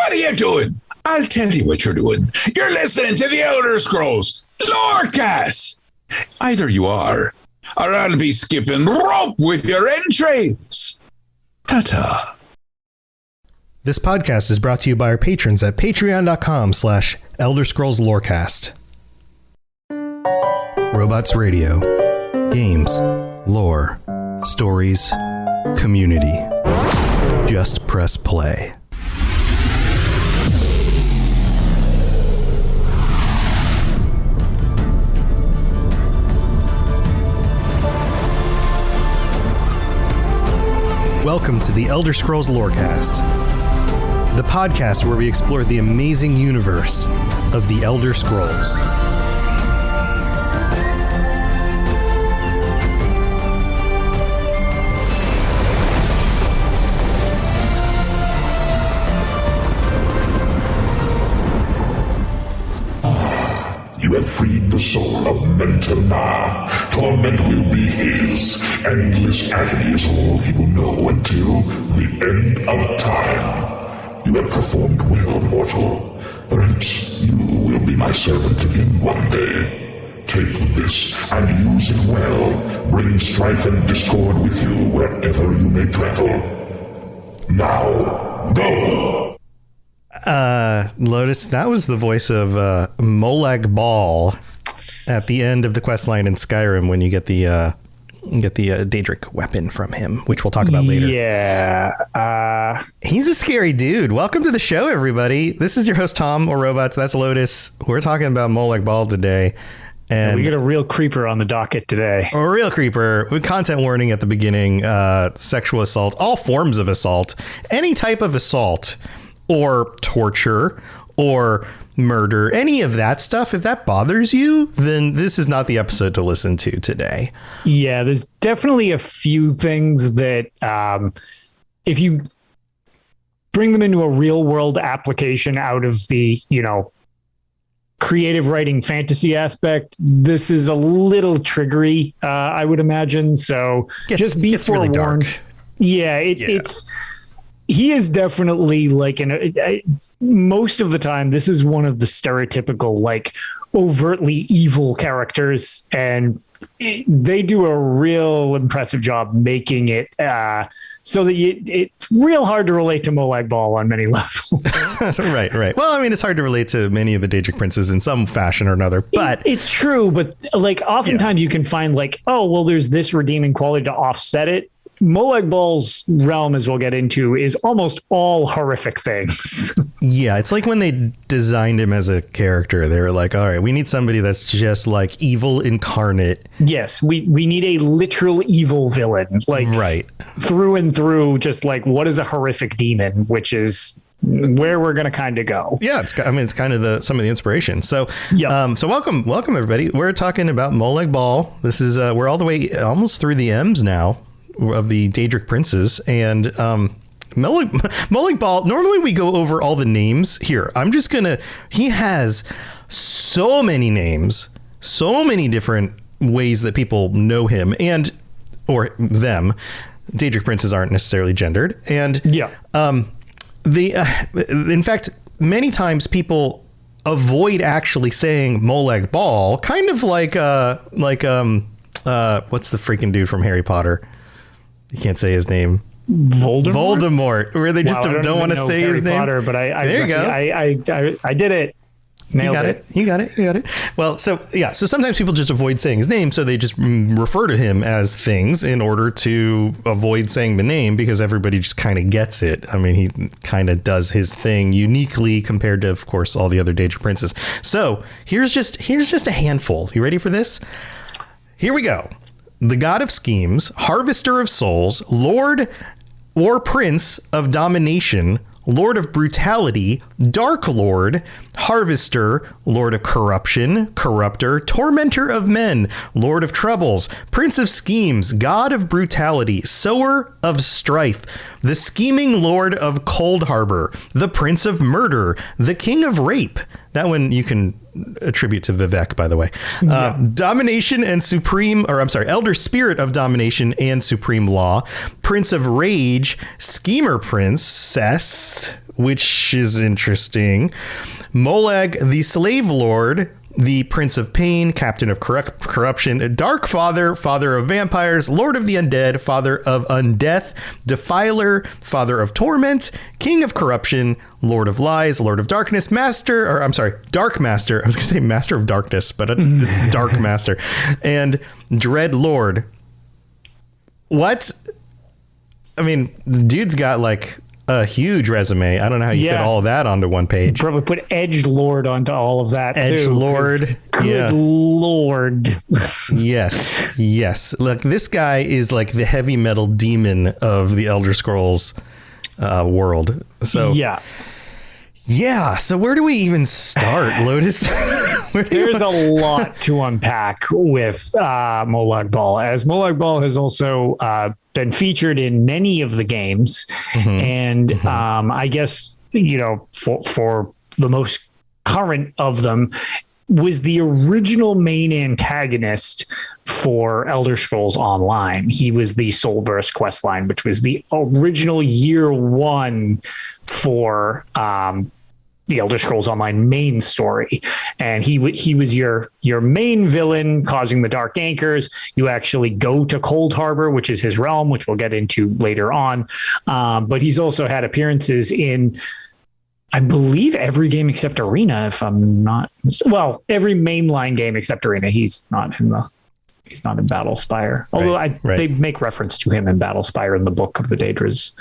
What are you doing? I'll tell you what you're doing. You're listening to the Elder Scrolls Lorecast. Either you are, or I'll be skipping rope with your entrails. Ta-ta. This podcast is brought to you by our patrons at patreon.com/Elder Scrolls Lorecast. Robots Radio. Games. Lore. Stories. Community. Just press play. Welcome to the Elder Scrolls Lorecast, the podcast where we explore the amazing universe of the Elder Scrolls. You have freed the soul of Mentana. Torment will be his. Endless agony is all he will know until the end of time. You have performed well, mortal. Perhaps you will be my servant again one day. Take this and use it well. Bring strife and discord with you wherever you may travel. Now, go! Lotus, that was the voice of Molag Bal at the end of the quest line in Skyrim when you get the Daedric weapon from him, which we'll talk about later. Yeah. He's a scary dude. Welcome to the show, everybody. This is your host, Tom, or Robots. That's Lotus. We're talking about Molag Bal today. And we get a real creeper on the docket today. A real creeper with content warning at the beginning, sexual assault, all forms of assault, any type of assault or torture or murder, any of that stuff. If that bothers you, then this is not the episode to listen to today. Yeah, there's definitely a few things that if you bring them into a real world application out of the, creative writing fantasy aspect, this is a little triggery, I would imagine. So just be forewarned. Really dark. It's he is definitely like most of the time, this is one of the stereotypical, like overtly evil characters, and they do a real impressive job making it so that it's real hard to relate to Molag Bal on many levels. Right. Well, I mean, it's hard to relate to many of the Daedric Princes in some fashion or another, but it's true. But like oftentimes you can find like, oh, well, there's this redeeming quality to offset it. Molag Bal's realm, as we'll get into, is almost all horrific things. Yeah, it's like when they designed him as a character, they were like, all right, we need somebody that's just like evil incarnate. Yes, we need a literal evil villain, like right through and through, just like what is a horrific demon, which is where we're going to kind of go. Yeah, it's kind of some of the inspiration. So, so welcome everybody. We're talking about Molag Bal. This is we're all the way almost through the M's now of the Daedric Princes, and Molag Bal. Normally we go over all the names here. He has so many names, so many different ways that people know him or them. Daedric Princes aren't necessarily gendered, and in fact, many times people avoid actually saying Molag Bal, kind of like what's the freaking dude from Harry Potter? You can't say his name. Voldemort, where they just don't want to say his name. Potter, but there you go. I did it. Nailed it. You got it. Well, so sometimes people just avoid saying his name, so they just refer to him as things in order to avoid saying the name, because everybody just kind of gets it. I mean, he kind of does his thing uniquely compared to, of course, all the other Daedric Princes. So here's just a handful. You ready for this? Here we go. The God of Schemes, Harvester of Souls, Lord or Prince of Domination, Lord of Brutality, Dark Lord, Harvester, Lord of Corruption, Corruptor, Tormentor of Men, Lord of Troubles, Prince of Schemes, God of Brutality, Sower of Strife, the Scheming Lord of Cold Harbor, the Prince of Murder, the King of Rape, That one you can attribute to Vivek, by the way. Domination and Elder Spirit of Domination and Supreme Law, Prince of Rage, Schemer Princess, which is interesting, Molag the Slave Lord, the Prince of Pain, Captain of Corruption, Dark Father, Father of Vampires, Lord of the Undead, Father of Undeath, Defiler, Father of Torment, King of Corruption, Lord of Lies, Lord of Darkness, Dark Master. I was going to say Master of Darkness, but it's Dark Master. And Dread Lord. What? I mean, the dude's got like a huge resume. I don't know how you fit all of that onto one page. Probably put Edge Lord onto all of that Edge too. Lord. Good Lord. Yes. Look, this guy is like the heavy metal demon of the Elder Scrolls world. So so where do we even start, Lotus? There's a lot to unpack with Molag Bal, as Molag Bal has also been featured in many of the games. And I guess, for the most current of them, was the original main antagonist for Elder Scrolls Online. He was the Soulburst questline, which was the original year one for the Elder Scrolls Online main story. And he was your main villain, causing the Dark Anchors. You actually go to Cold Harbor, which is his realm, which we'll get into later on. But he's also had appearances in, I believe, every game except Arena, if I'm not... Well, every mainline game except Arena. He's not in Battlespire. Although they make reference to him in Battlespire in the Book of the Daedras.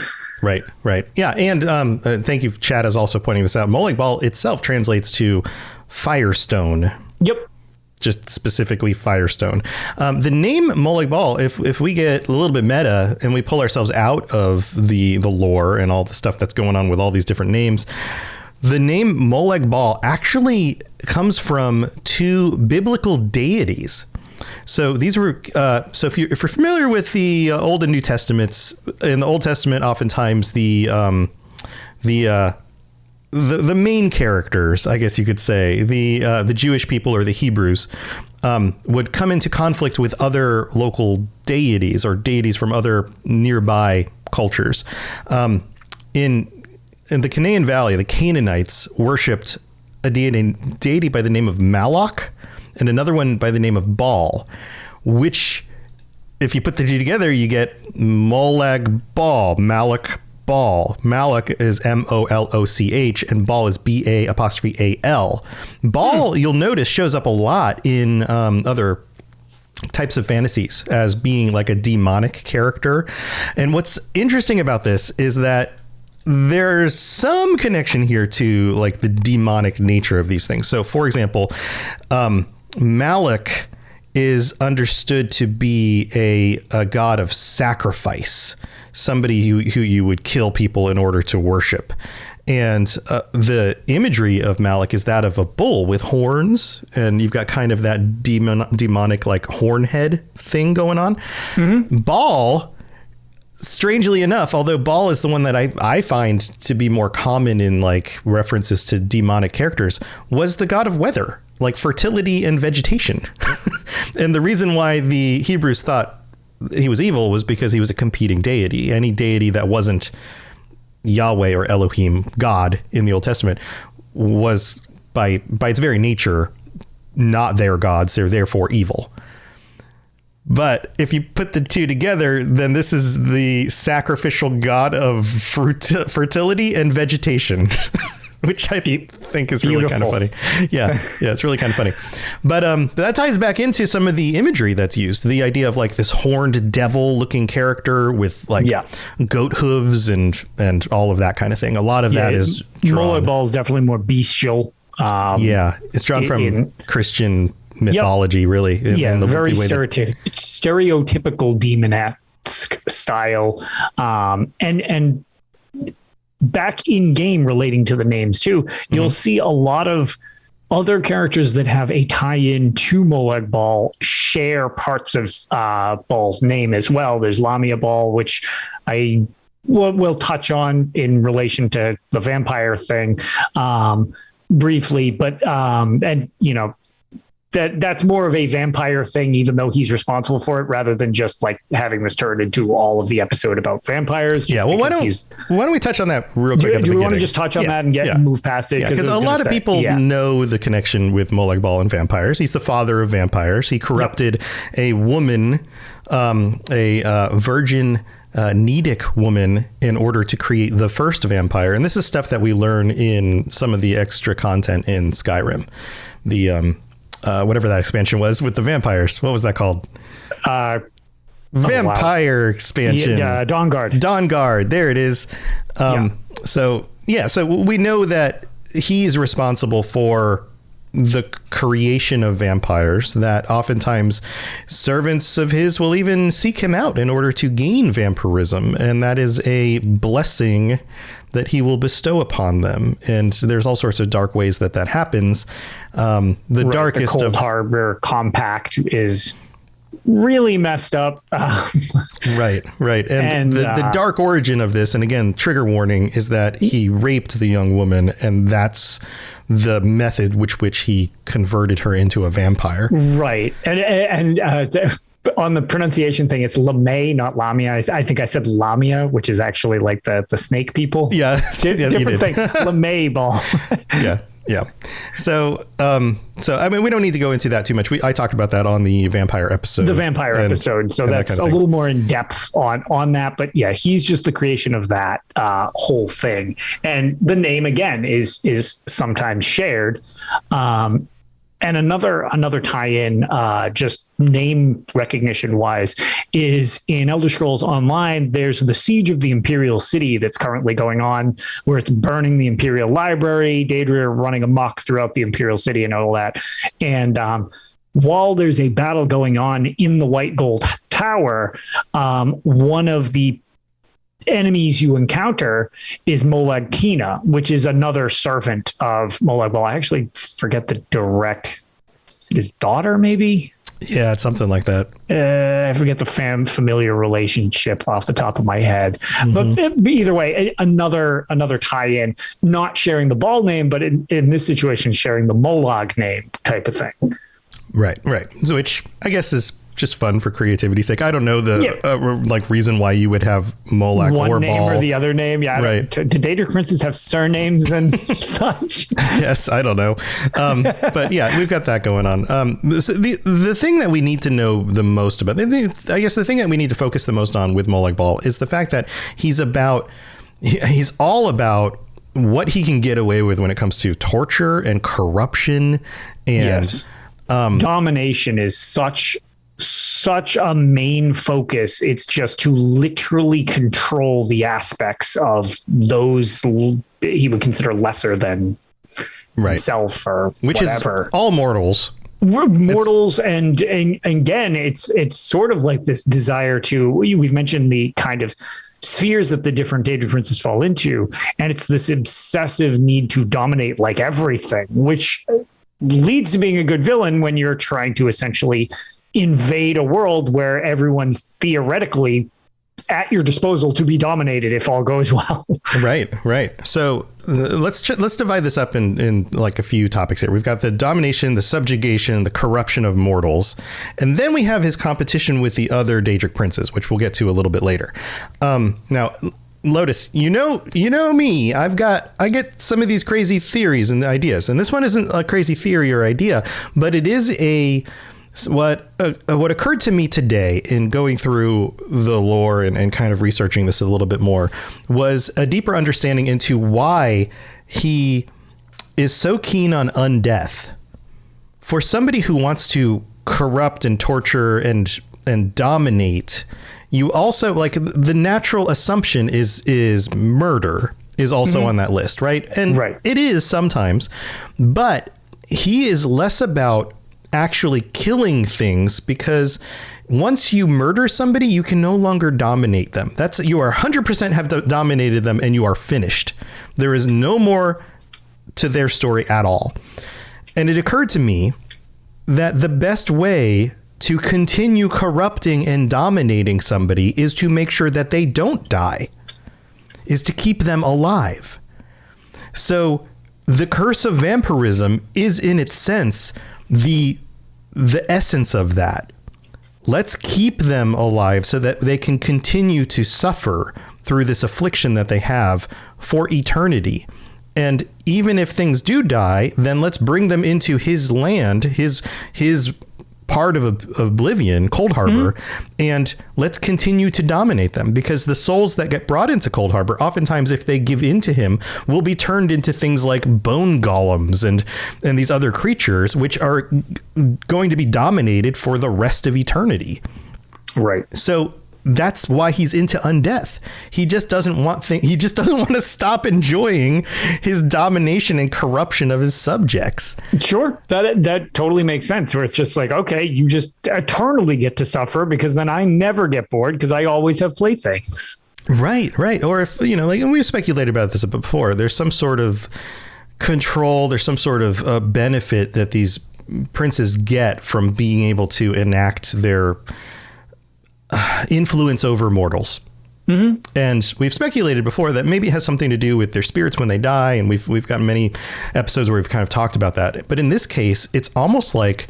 Right. Yeah, and thank you, Chad, is also pointing this out. Molag Bal itself translates to Firestone. Yep. Just specifically Firestone. The name Molag Bal, if we get a little bit meta and we pull ourselves out of the lore and all the stuff that's going on with all these different names, the name Molag Bal actually comes from two biblical deities. So these were if you're familiar with the Old and New Testaments, in the Old Testament, oftentimes the main characters, I guess you could say, the Jewish people or the Hebrews, would come into conflict with other local deities or deities from other nearby cultures. In the Canaan Valley, the Canaanites worshipped a deity by the name of Malak, and another one by the name of Baal, which, if you put the two together, you get Molag Bal, Malak Bal. Malak is Moloch, and Bal is Bal. Bal, you'll notice, shows up a lot in other types of fantasies as being like a demonic character. And what's interesting about this is that there's some connection here to like the demonic nature of these things. So, for example, Malak is understood to be a god of sacrifice, somebody who you would kill people in order to worship. And the imagery of Malak is that of a bull with horns, and you've got kind of that demonic like horn head thing going on. Baal, strangely enough, although Baal is the one that I find to be more common in like references to demonic characters, was the god of weather, like fertility and vegetation. And the reason why the Hebrews thought he was evil was because he was a competing deity. Any deity that wasn't Yahweh or Elohim, God, in the Old Testament, was by its very nature not their gods. They're therefore evil. But if you put the two together, then this is the sacrificial god of fertility and vegetation, which I think is really kind of funny. Yeah, it's really kind of funny. But that ties back into some of the imagery that's used. The idea of like this horned devil-looking character with like goat hooves and all of that kind of thing. A lot of that is drawn. Molag Bal is definitely more bestial. It's drawn from Christian mythology, really. Very stereotypical demon-esque style. And back in game, relating to the names too, you'll see a lot of other characters that have a tie-in to Molag Bal share parts of Bal's name as well. There's Lamia Bal, which I will touch on in relation to the vampire thing. briefly, but and you know, that's more of a vampire thing, even though he's responsible for it, rather than just like having this turned into all of the episode about vampires. Yeah. Well, why don't we touch on that real quick? Do we want to just touch on that and move past it? Because a lot of people know the connection with Molag Bal and vampires. He's the father of vampires. He corrupted a woman, a virgin Daedric woman, in order to create the first vampire. And this is stuff that we learn in some of the extra content in Skyrim. The whatever that expansion was with the vampires. What was that called? Vampire expansion. Dawnguard. Dawnguard. There it is. So we know that he's responsible for the creation of vampires, that oftentimes servants of his will even seek him out in order to gain vampirism. And that is a blessing that he will bestow upon them. And there's all sorts of dark ways that happens. The darkest the Cold of Harbor Compact is really messed up. Right. And the dark origin of this, and again, trigger warning, is that he raped the young woman, and that's the method which he converted her into a vampire. Right. And on the pronunciation thing, it's LeMay, not Lamia. I think I said Lamia, which is actually like the snake people. Yeah. Different thing. LeMay Ball. Yeah. So I mean, we don't need to go into that too much. I talked about that on the vampire episode. So that's a little more in depth on that. But yeah, he's just the creation of that whole thing. And the name, again, is sometimes shared. And another tie-in, just name recognition wise, is in Elder Scrolls Online. There's the Siege of the Imperial City that's currently going on, where it's burning the Imperial Library. Daedra are running amok throughout the Imperial City and all that. And while there's a battle going on in the White Gold Tower, one of the enemies you encounter is Molag Kina, which is another servant of Molag Bal. I actually forget the direct, is it his daughter maybe? Yeah, it's something like that. I forget the familiar relationship off the top of my head. But either way, another tie-in, not sharing the Bal name, but in this situation, sharing the Molag name type of thing. Right. So, which I guess is just fun for creativity's sake. I don't know the reason why you would have Molag one or name Bal or the other name. Yeah, right. Do Daedric Princes have surnames and such? Yes, I don't know. But yeah, we've got that going on. The thing that we need to know the most about, I guess the thing that we need to focus the most on with Molag Bal is the fact that he's all about what he can get away with when it comes to torture and corruption and domination is such a main focus. It's just to literally control the aspects of those he would consider lesser than himself, or which whatever. Is all mortals. We're mortals, and again, it's sort of like this desire to. We've mentioned the kind of spheres that the different Daedric princes fall into, and it's this obsessive need to dominate like everything, which leads to being a good villain when you're trying to essentially invade a world where everyone's theoretically at your disposal to be dominated if all goes well. Right. So let's divide this up in like a few topics here. We've got the domination, the subjugation, the corruption of mortals, and then we have his competition with the other Daedric princes, which we'll get to a little bit later. Now, Lotus, you know me. I get some of these crazy theories and ideas, and this one isn't a crazy theory or idea, but it is what occurred to me today in going through the lore and kind of researching this a little bit more was a deeper understanding into why he is so keen on undeath. For somebody who wants to corrupt and torture and dominate, you also, like, the natural assumption is murder is also on that list, right? And it is sometimes, but he is less about actually killing things, because once you murder somebody, you can no longer dominate them. You are 100% have dominated them, and you are finished. There is no more to their story at all. And it occurred to me that the best way to continue corrupting and dominating somebody is to make sure that they don't die, is to keep them alive. So the curse of vampirism is in its sense the essence of that. Let's keep them alive so that they can continue to suffer through this affliction that they have for eternity. And even if things do die, then let's bring them into his land, his part of Oblivion, Cold Harbor, and let's continue to dominate them, because the souls that get brought into Cold Harbor, oftentimes, if they give in to him, will be turned into things like bone golems and these other creatures, which are going to be dominated for the rest of eternity. Right. So that's why he's into undeath. He just doesn't want to stop enjoying his domination and corruption of his subjects. Sure. That totally makes sense, where it's just like, okay, you just eternally get to suffer, because then I never get bored because I always have playthings. Right. Or if, like we've speculated about this before, there's some sort of control, there's some sort of benefit that these princes get from being able to enact their influence over mortals. And we've speculated before that maybe it has something to do with their spirits when they die, and we've got many episodes where we've kind of talked about that. But in this case, it's almost like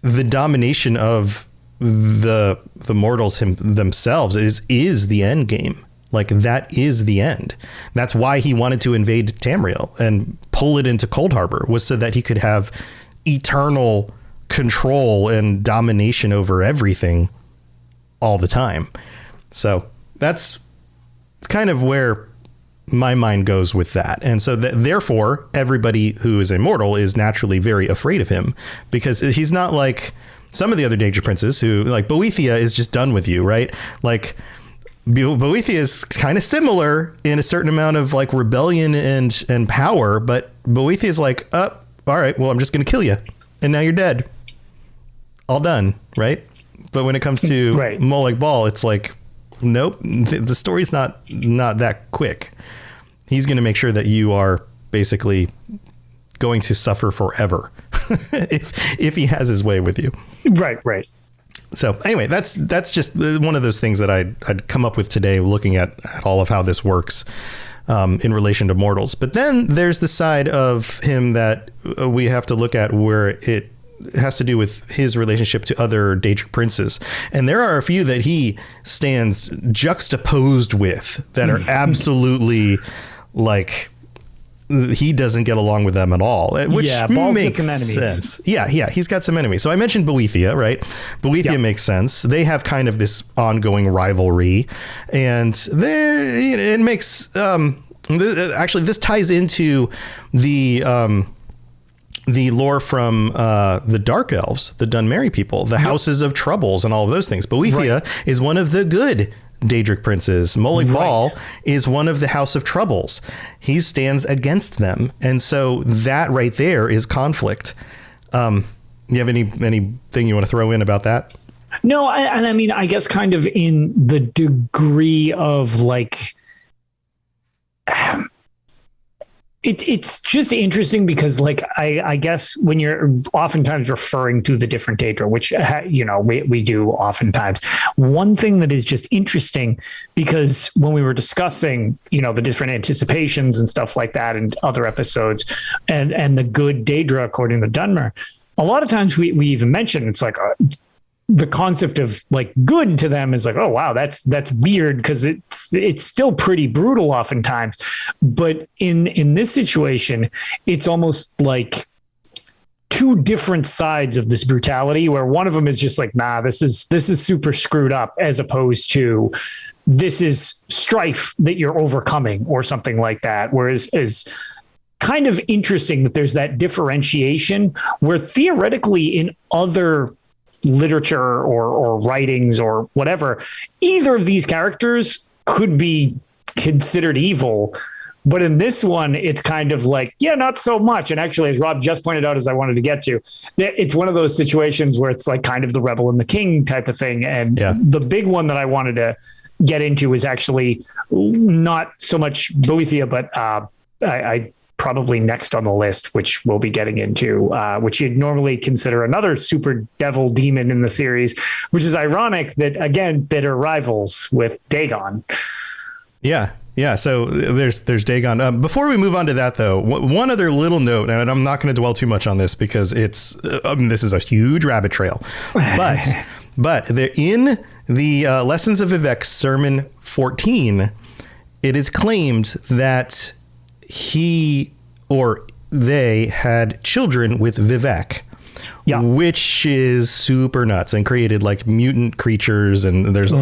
the domination of the mortals themselves is the end game. Like, that is the end. That's why he wanted to invade Tamriel and pull it into Cold Harbor, was so that he could have eternal control and domination over everything all the time. So it's kind of where my mind goes with that. And so therefore, everybody who is immortal is naturally very afraid of him, because he's not like some of the other Daedric princes who, like, Boethia is just done with you, right? Like, Boethia is kind of similar in a certain amount of like rebellion and power, but Boethia is like, all right, well, I'm just going to kill you, and now you're dead. All done, right? But when it comes to Molag Bal, it's like, nope, the story's not that quick. He's going to make sure that you are basically going to suffer forever if he has his way with you. Right. So anyway, that's just one of those things that I'd come up with today, looking at all of how this works in relation to mortals. But then there's the side of him that we have to look at, where it has to do with his relationship to other Daedric princes. And there are a few that he stands juxtaposed with that are absolutely like, he doesn't get along with them at all, which makes sense. Yeah, he's got some enemies. So I mentioned Boethia, right? Boethia makes sense. They have kind of this ongoing rivalry, and it makes actually this ties into the lore from the Dark Elves, the Dunmerry people, the Houses of Troubles, and all of those things. Boethia is one of the good Daedric princes. Molag Bal is one of the House of Troubles. He stands against them, and so that right there is conflict. You have anything you want to throw in about that? No, I mean, I guess kind of in the degree of like, it's just interesting because, like, I guess when you're oftentimes referring to the different Daedra, which, we do oftentimes, one thing that is just interesting, because when we were discussing, the different anticipations and stuff like that in other episodes, and the good Daedra according to Dunmer, a lot of times we even mention, it's like, the concept of like good to them is like, oh wow, that's weird, because it's still pretty brutal oftentimes. But in this situation, it's almost like two different sides of this brutality, where one of them is just like, nah, this is super screwed up, as opposed to this is strife that you're overcoming or something like that. Whereas is kind of interesting that there's that differentiation, where theoretically in other literature or writings or whatever, either of these characters could be considered evil, but in this one it's kind of like, not so much. And actually, as Rob just pointed out, as I wanted to get to, it's one of those situations where it's like kind of the rebel and the king type of thing. And the big one that I wanted to get into is actually not so much Boethia, but I probably next on the list, which we'll be getting into, which you'd normally consider another super devil demon in the series, which is ironic that, again, bitter rivals with Dagon. Yeah. Yeah, so there's Dagon. Before we move on to that, though, one other little note, and I'm not going to dwell too much on this because this is a huge rabbit trail. But in the Lessons of Vivek, Sermon 14, it is claimed that he or they had children with Vivek. Yeah. Which is super nuts and created like mutant creatures. And there's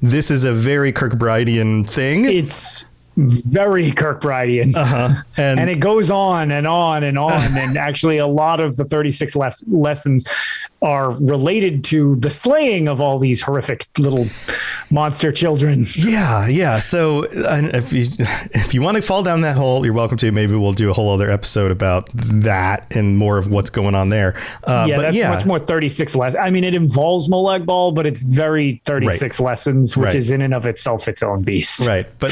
this is a very Kirkbridean thing. It's very Kirkbridean. And it goes on and on and on. And actually a lot of the 36 lessons are related to the slaying of all these horrific little monster children. Yeah. So if you want to fall down that hole, you're welcome to. Maybe we'll do a whole other episode about that and more of what's going on there. That's much more 36 lessons. I mean, it involves Molag Bal, but it's very 36 lessons, which is in and of itself its own beast. Right. But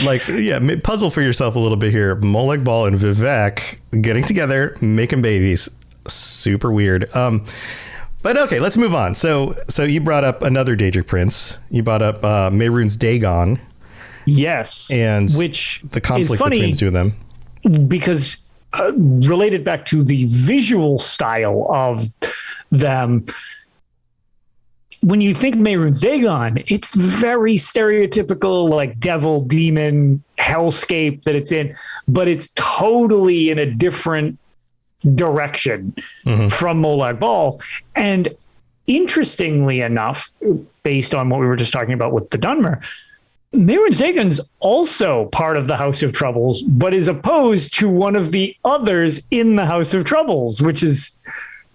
puzzle for yourself a little bit here. Molag Bal and Vivek getting together, making babies. Super weird. But okay, let's move on. So you brought up another Daedric prince. You brought up Mehrunes Dagon. Yes. And which the conflict between the two of them. Because related back to the visual style of them, when you think Mehrunes Dagon, it's very stereotypical, like devil, demon, hellscape that it's in, but it's totally in a different direction from Molag Bal. And interestingly enough, based on what we were just talking about with the Dunmer, Mehrunes Dagon's also part of the House of Troubles, but is opposed to one of the others in the House of Troubles, which is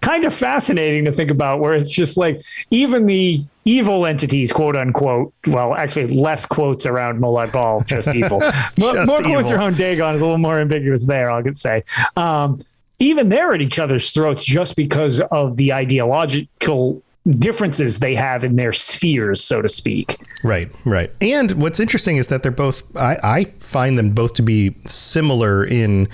kind of fascinating to think about, where it's just like even the evil entities, quote unquote, well, actually less quotes around Molag Bal, just evil. More quotes around Dagon is a little more ambiguous there, I could say. Even they're at each other's throats just because of the ideological differences they have in their spheres, so to speak. Right. And what's interesting is that they're both, I find them both to be similar in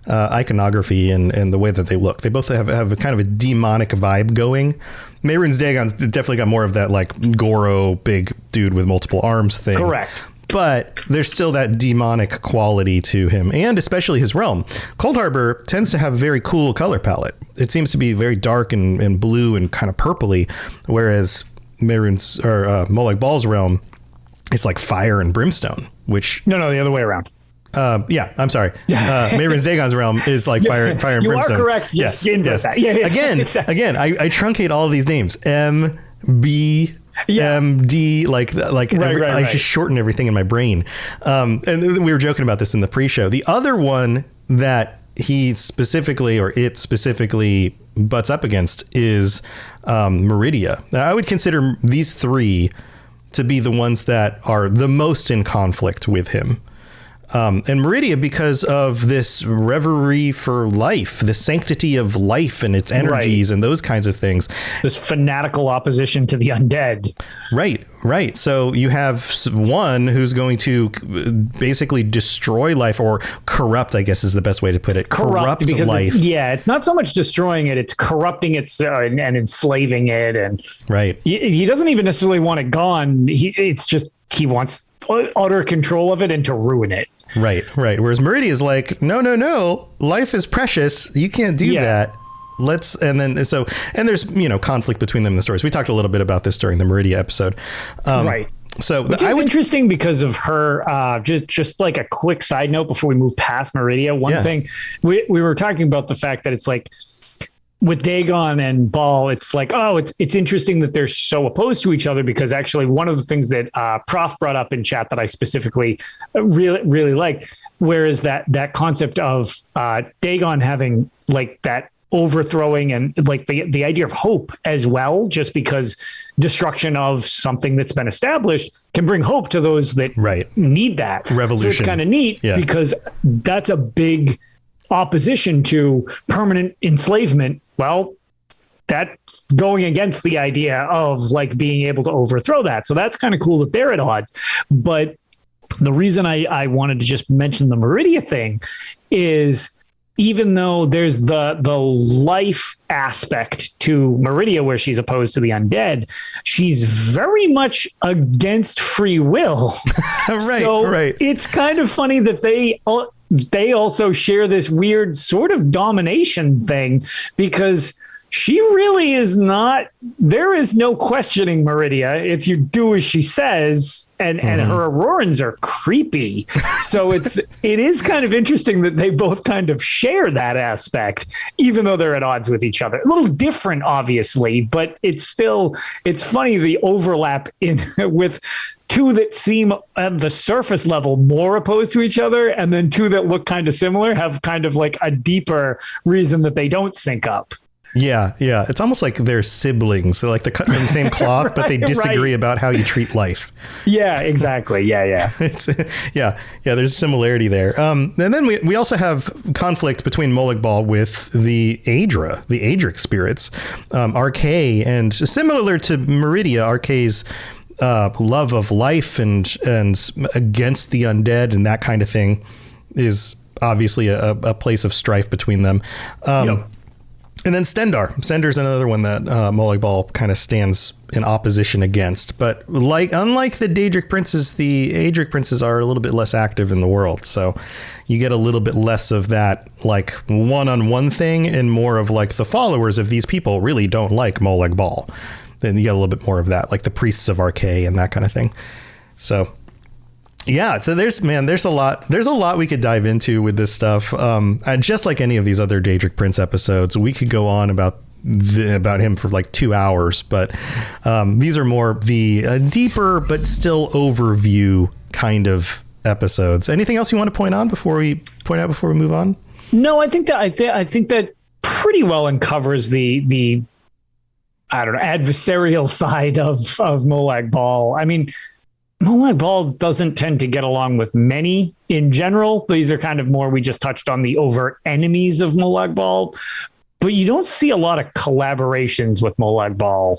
iconography and the way that they look. They both have a kind of a demonic vibe going. Mehrunes Dagon's definitely got more of that like Goro, big dude with multiple arms thing. Correct. But there's still that demonic quality to him, and especially his realm. Cold Harbor tends to have a very cool color palette. It seems to be very dark and blue and kind of purpley, whereas Molag Bal's realm, it's like fire and brimstone, which... No, the other way around. I'm sorry. Mehrunes Dagon's realm is like fire and brimstone. You are correct. Yes. That. Yeah. Again, I truncate all of these names. MD, I just shorten everything in my brain. And we were joking about this in the pre-show. The other one that it specifically butts up against is Meridia. Now, I would consider these three to be the ones that are the most in conflict with him. And Meridia, because of this reverie for life, the sanctity of life and its energies and those kinds of things. This fanatical opposition to the undead. Right. So you have one who's going to basically destroy life, or corrupt, I guess is the best way to put it. Corrupt life. It's not so much destroying it. It's corrupting it and enslaving it. And he doesn't even necessarily want it gone. He wants utter control of it and to ruin it. Right. Whereas Meridia is like, no, life is precious. You can't do that. And there's, conflict between them in the stories. We talked a little bit about this during the Meridia episode. So which is interesting because of her, just like a quick side note before we move past Meridia. One thing we were talking about the fact that it's like, with Dagon and Bal, it's like, it's interesting that they're so opposed to each other, because actually one of the things that Prof brought up in chat that I specifically really liked, whereas that concept of Dagon having like that overthrowing and like the idea of hope as well, just because destruction of something that's been established can bring hope to those that need that revolution. So it's kind of neat because that's a big opposition to permanent enslavement. Well, that's going against the idea of like being able to overthrow that. So that's kind of cool that they're at odds. But the reason I wanted to just mention the Meridia thing is even though there's the life aspect to Meridia, where she's opposed to the undead, she's very much against free will. Right. It's kind of funny that they also share this weird sort of domination thing, because she really is not. There is no questioning Meridia. It's you do as she says, and her Aurorans are creepy. So it is kind of interesting that they both kind of share that aspect, even though they're at odds with each other. A little different, obviously, but it's funny the overlap in with two that seem at the surface level more opposed to each other, and then two that look kind of similar have kind of like a deeper reason that they don't sync up. Yeah. It's almost like they're siblings. They're like they're cut from the same cloth, but they disagree about how you treat life. Yeah, exactly. Yeah. There's a similarity there. And then we also have conflict between Molag Bal with the Daedric spirits, Arkay, and similar to Meridia, Arkay's love of life and against the undead and that kind of thing is obviously a place of strife between them. And then Stendar's another one that Molag Bal kind of stands in opposition against. But unlike the Daedric Princes, the Daedric Princes are a little bit less active in the world. So you get a little bit less of that like one-on-one thing, and more of like the followers of these people really don't like Molag Bal. Then you get a little bit more of that, like the priests of Arkay and that kind of thing. So yeah, so there's a lot we could dive into with this stuff. Just like any of these other Daedric Prince episodes, we could go on about him for like 2 hours, but these are more the deeper but still overview kind of episodes. Anything else you want to point out before we move on? No, I think that pretty well uncovers the I don't know, adversarial side of Molag Bal. I mean, Molag Bal doesn't tend to get along with many in general. These are kind of more, we just touched on the overt enemies of Molag Bal, but you don't see a lot of collaborations with Molag Bal.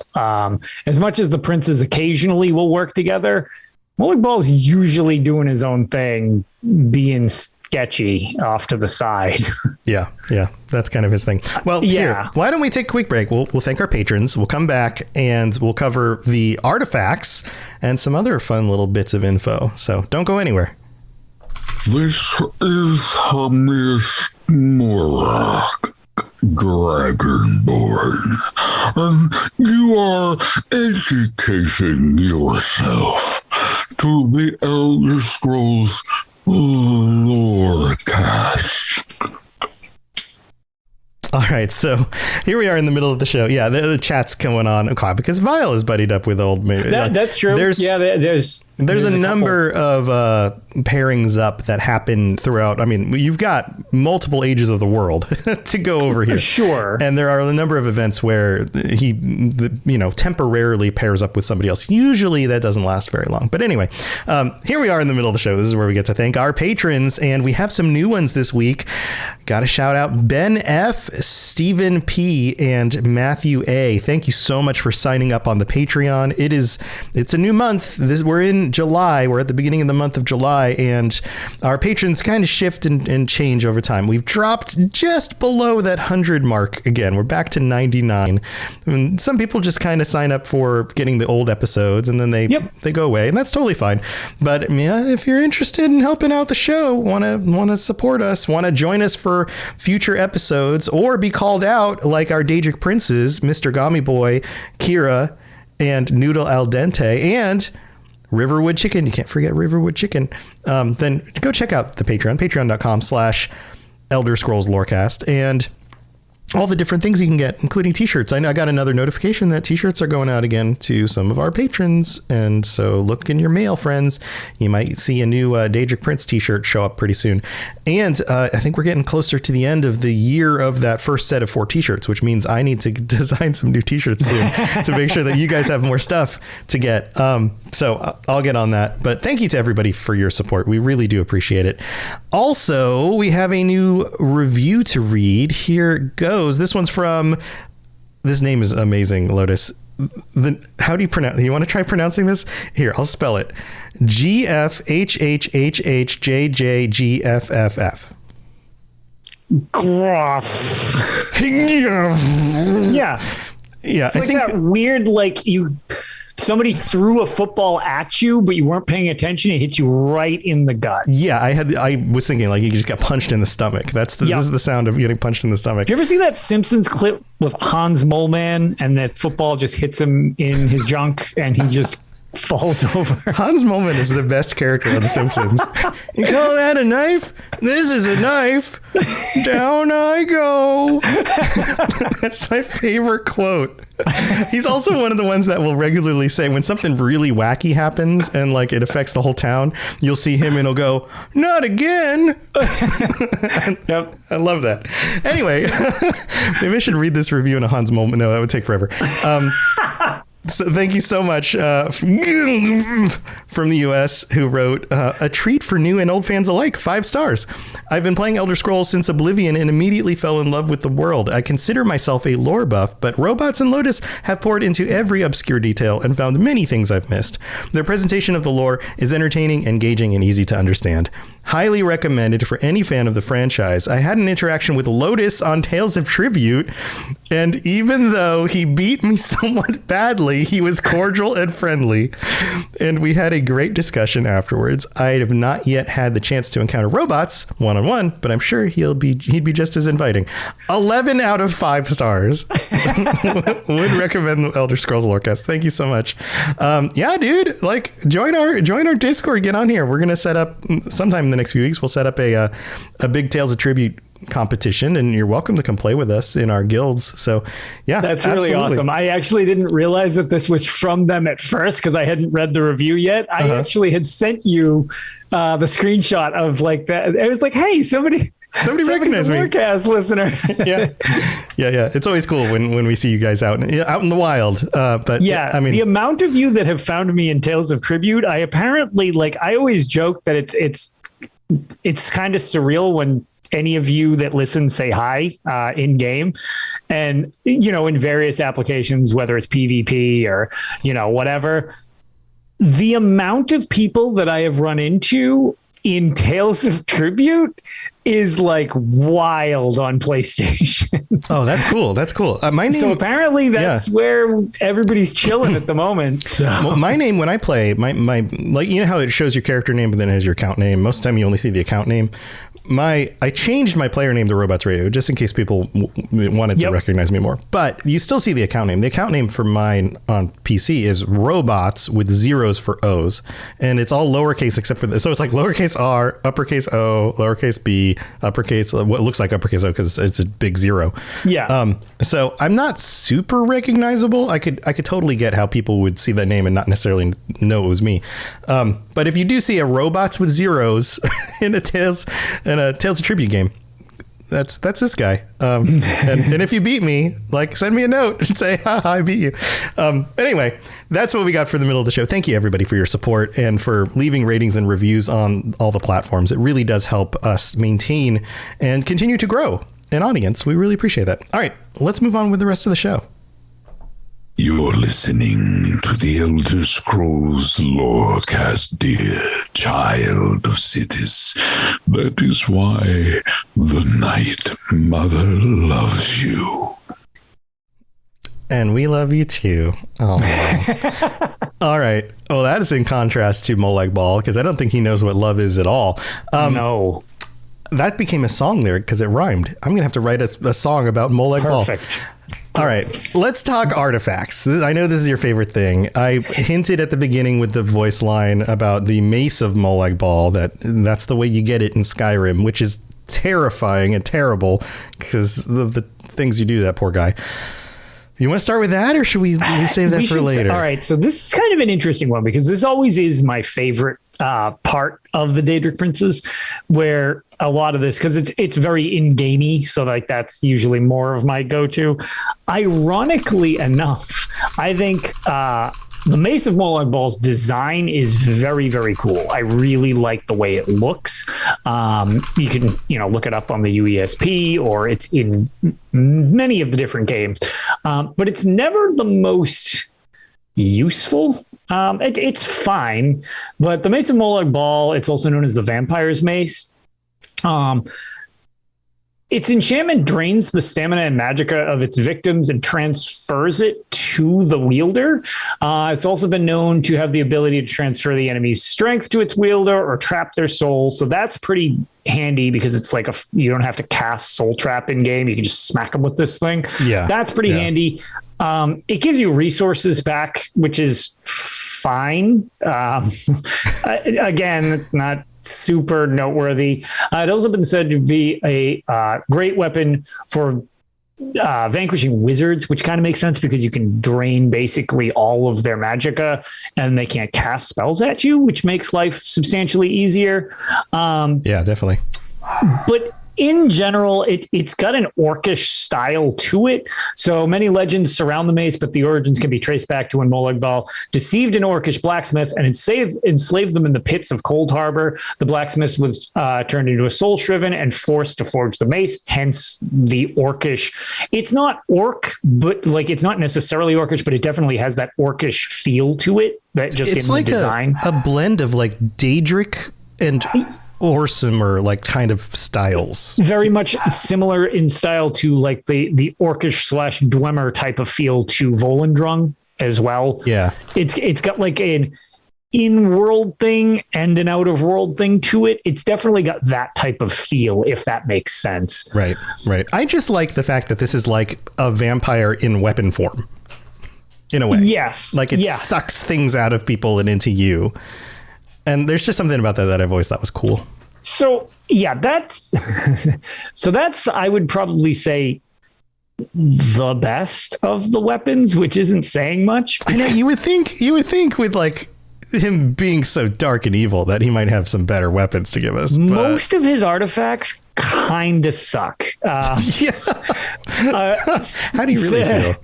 As much as the princes occasionally will work together, Molag Bal's usually doing his own thing, being sketchy off to the side. Yeah, that's kind of his thing. Well, here, why don't we take a quick break? We'll thank our patrons. We'll come back and we'll cover the artifacts and some other fun little bits of info. So don't go anywhere. This is Miss Molag, Dragonborn, and you are educating yourself to the Elder Scrolls Lorecast. All right, so here we are in the middle of the show. Yeah, the chat's going on because Vile is buddied up with old. That's true. There's a number of pairings up that happen throughout. I mean, you've got multiple ages of the world to go over here. Sure. And there are a number of events where he temporarily pairs up with somebody else. Usually that doesn't last very long. But anyway, here we are in the middle of the show. This is where we get to thank our patrons, and we have some new ones this week. Got to shout out Ben F., Stephen P., and Matthew A. Thank you so much for signing up on the Patreon. It's a new month. We're in July. We're at the beginning of the month of July, and our patrons kind of shift and change over time. We've dropped just below that 100 mark again. We're back to 99. And some people just kind of sign up for getting the old episodes, and then they go away, and that's totally fine. But yeah, if you're interested in helping out the show, want to support us, want to join us for future episodes, or be called out like our Daedric Princes, Mr. Gummy Boy, Kira, and Noodle Al Dente, and Riverwood Chicken. You can't forget Riverwood Chicken. Then go check out the Patreon, patreon.com/Elder Scrolls Lorecast, and all the different things you can get, including t-shirts. I got another notification that t-shirts are going out again to some of our patrons. And so look in your mail, friends. You might see a new Daedric Prince t-shirt show up pretty soon. And I think we're getting closer to the end of the year of that first set of 4 t-shirts, which means I need to design some new t-shirts soon to make sure that you guys have more stuff to get. So I'll get on that. But thank you to everybody for your support. We really do appreciate it. Also, we have a new review to read. Here it goes. This one's from, this name is amazing, Lotus. How do you pronounce? You want to try pronouncing this? Here, I'll spell it. GFHHHHJJGFFF. gruff. Yeah. Yeah. It's like that weird, like somebody threw a football at you, but you weren't paying attention. It hits you right in the gut. Yeah, I was thinking like you just got punched in the stomach. This is the sound of getting punched in the stomach. Did you ever see that Simpsons clip with Hans Moleman and that football just hits him in his junk and he just falls over? Hans Moleman is the best character on The Simpsons. You call that a knife? This is a knife. Down I go. That's my favorite quote. He's also one of the ones that will regularly say when something really wacky happens and like it affects the whole town, you'll see him and he'll go, "Not again." Yep. I love that. Anyway, maybe I should read this review in a Hans Moleman. No, that would take forever. So thank you so much from the US who wrote a treat for new and old fans alike, 5 stars. I've been playing Elder Scrolls since Oblivion and immediately fell in love with the world. I consider myself a lore buff, but Robots and Lotus have poured into every obscure detail and found many things I've missed. Their presentation of the lore is entertaining, engaging, and easy to understand. Highly recommended for any fan of the franchise. I had an interaction with Lotus on Tales of Tribute, and even though he beat me somewhat badly, he was cordial and friendly, and we had a great discussion afterwards. I have not yet had the chance to encounter Robots one-on-one, but I'm sure he'd be just as inviting. 11 out of 5 stars. Would recommend the Elder Scrolls Lorecast. Thank you so much. Yeah, dude, like join our Discord, get on here. We're gonna set up sometime in the next few weeks. We'll set up a big Tales of Tribute competition, and you're welcome to come play with us in our guilds. So yeah, that's really awesome. I actually didn't realize that this was from them at first because I hadn't read the review yet. I actually had sent you the screenshot of like that. It was like, hey, somebody recognized me. Lorecast listener. yeah. It's always cool when we see you guys out in the wild. But yeah, I mean, the amount of you that have found me in Tales of Tribute, I apparently like. I always joke that it's kind of surreal when any of you that listen say hi in game, and in various applications, whether it's PvP or whatever. The amount of people that I have run into in Tales of Tribute is like wild on PlayStation. Oh, that's cool. That's cool. My name. So apparently that's where everybody's chilling at the moment. So. Well, my name when I play my like how it shows your character name, but then it has your account name. Most of the time you only see the account name. I changed my player name to Robots Radio just in case people wanted to recognize me more. But you still see the account name. The account name for mine on PC is Robots with zeros for O's, and it's all lowercase except for this. So it's like lowercase R, uppercase O, lowercase B, uppercase what looks like uppercase O because it's a big zero. Yeah. So I'm not super recognizable. I could totally get how people would see that name and not necessarily know it was me. But if you do see a Robots with zeros in a Tales of Tribute game, that's this guy. And if you beat me, like send me a note and say, ha, I beat you. Anyway, that's what we got for the middle of the show. Thank you everybody for your support and for leaving ratings and reviews on all the platforms. It really does help us maintain and continue to grow an audience. We really appreciate that. All right, let's move on with the rest of the show. You're listening to the Elder Scrolls Lorecast, dear child of cities. That is why the Night Mother loves you. And we love you too. Oh. All right. Well, that is in contrast to Molag Bal, because I don't think he knows what love is at all. No. That became a song lyric because it rhymed. I'm going to have to write a song about Molag Bal. Perfect. All right, let's talk artifacts. I know this is your favorite thing. I hinted at the beginning with the voice line about the mace of Molag Bal, that's the way you get it in Skyrim, which is terrifying and terrible because of the things you do to that poor guy. You want to start with that, or should we save that for later? All right, so this is kind of an interesting one because this always is my favorite part of the Daedric Princes, where a lot of this, because it's very in-gamey, so like that's usually more of my go-to. Ironically enough, I think the Mace of Molag Bal's design is very, very cool. I really like the way it looks. You can, look it up on the UESP, or it's in many of the different games. But it's never the most useful. It's fine, but the Mace of Molag Bal, it's also known as the Vampire's Mace. its enchantment drains the stamina and magicka of its victims and transfers it to the wielder. It's also been known to have the ability to transfer the enemy's strength to its wielder or trap their soul. So that's pretty handy because it's like you don't have to cast soul trap in game. You can just smack them with this thing. Yeah, that's pretty handy. It gives you resources back, which is fine. Again, not super noteworthy. It also been said to be a great weapon for vanquishing wizards, which kind of makes sense because you can drain basically all of their magicka and they can't cast spells at you, which makes life substantially easier. Yeah, definitely. But in general, it's got an orcish style to it. So many legends surround the mace, but the origins can be traced back to when Molag Bal deceived an orcish blacksmith and enslaved them in the pits of Cold Harbor. The blacksmith was turned into a soul shriven and forced to forge the mace, hence the orcish. It's not orc, but like it's not necessarily orcish, but it definitely has that orcish feel to it. That just it's in like the design. A blend of like Daedric and Orsimer like kind of styles. Very much similar in style to like the orcish / Dwemer type of feel to Volendrung as well. Yeah. It's got like an in-world thing and an out-of-world thing to it. It's definitely got that type of feel, if that makes sense. Right. I just like the fact that this is like a vampire in weapon form. In a way. Yes. Like it sucks things out of people and into you. And there's just something about that I've always thought was cool. So, yeah, that's I would probably say the best of the weapons, which isn't saying much. I know you would think with like him being so dark and evil that he might have some better weapons to give us. Most of his artifacts kind of suck. How do you really feel?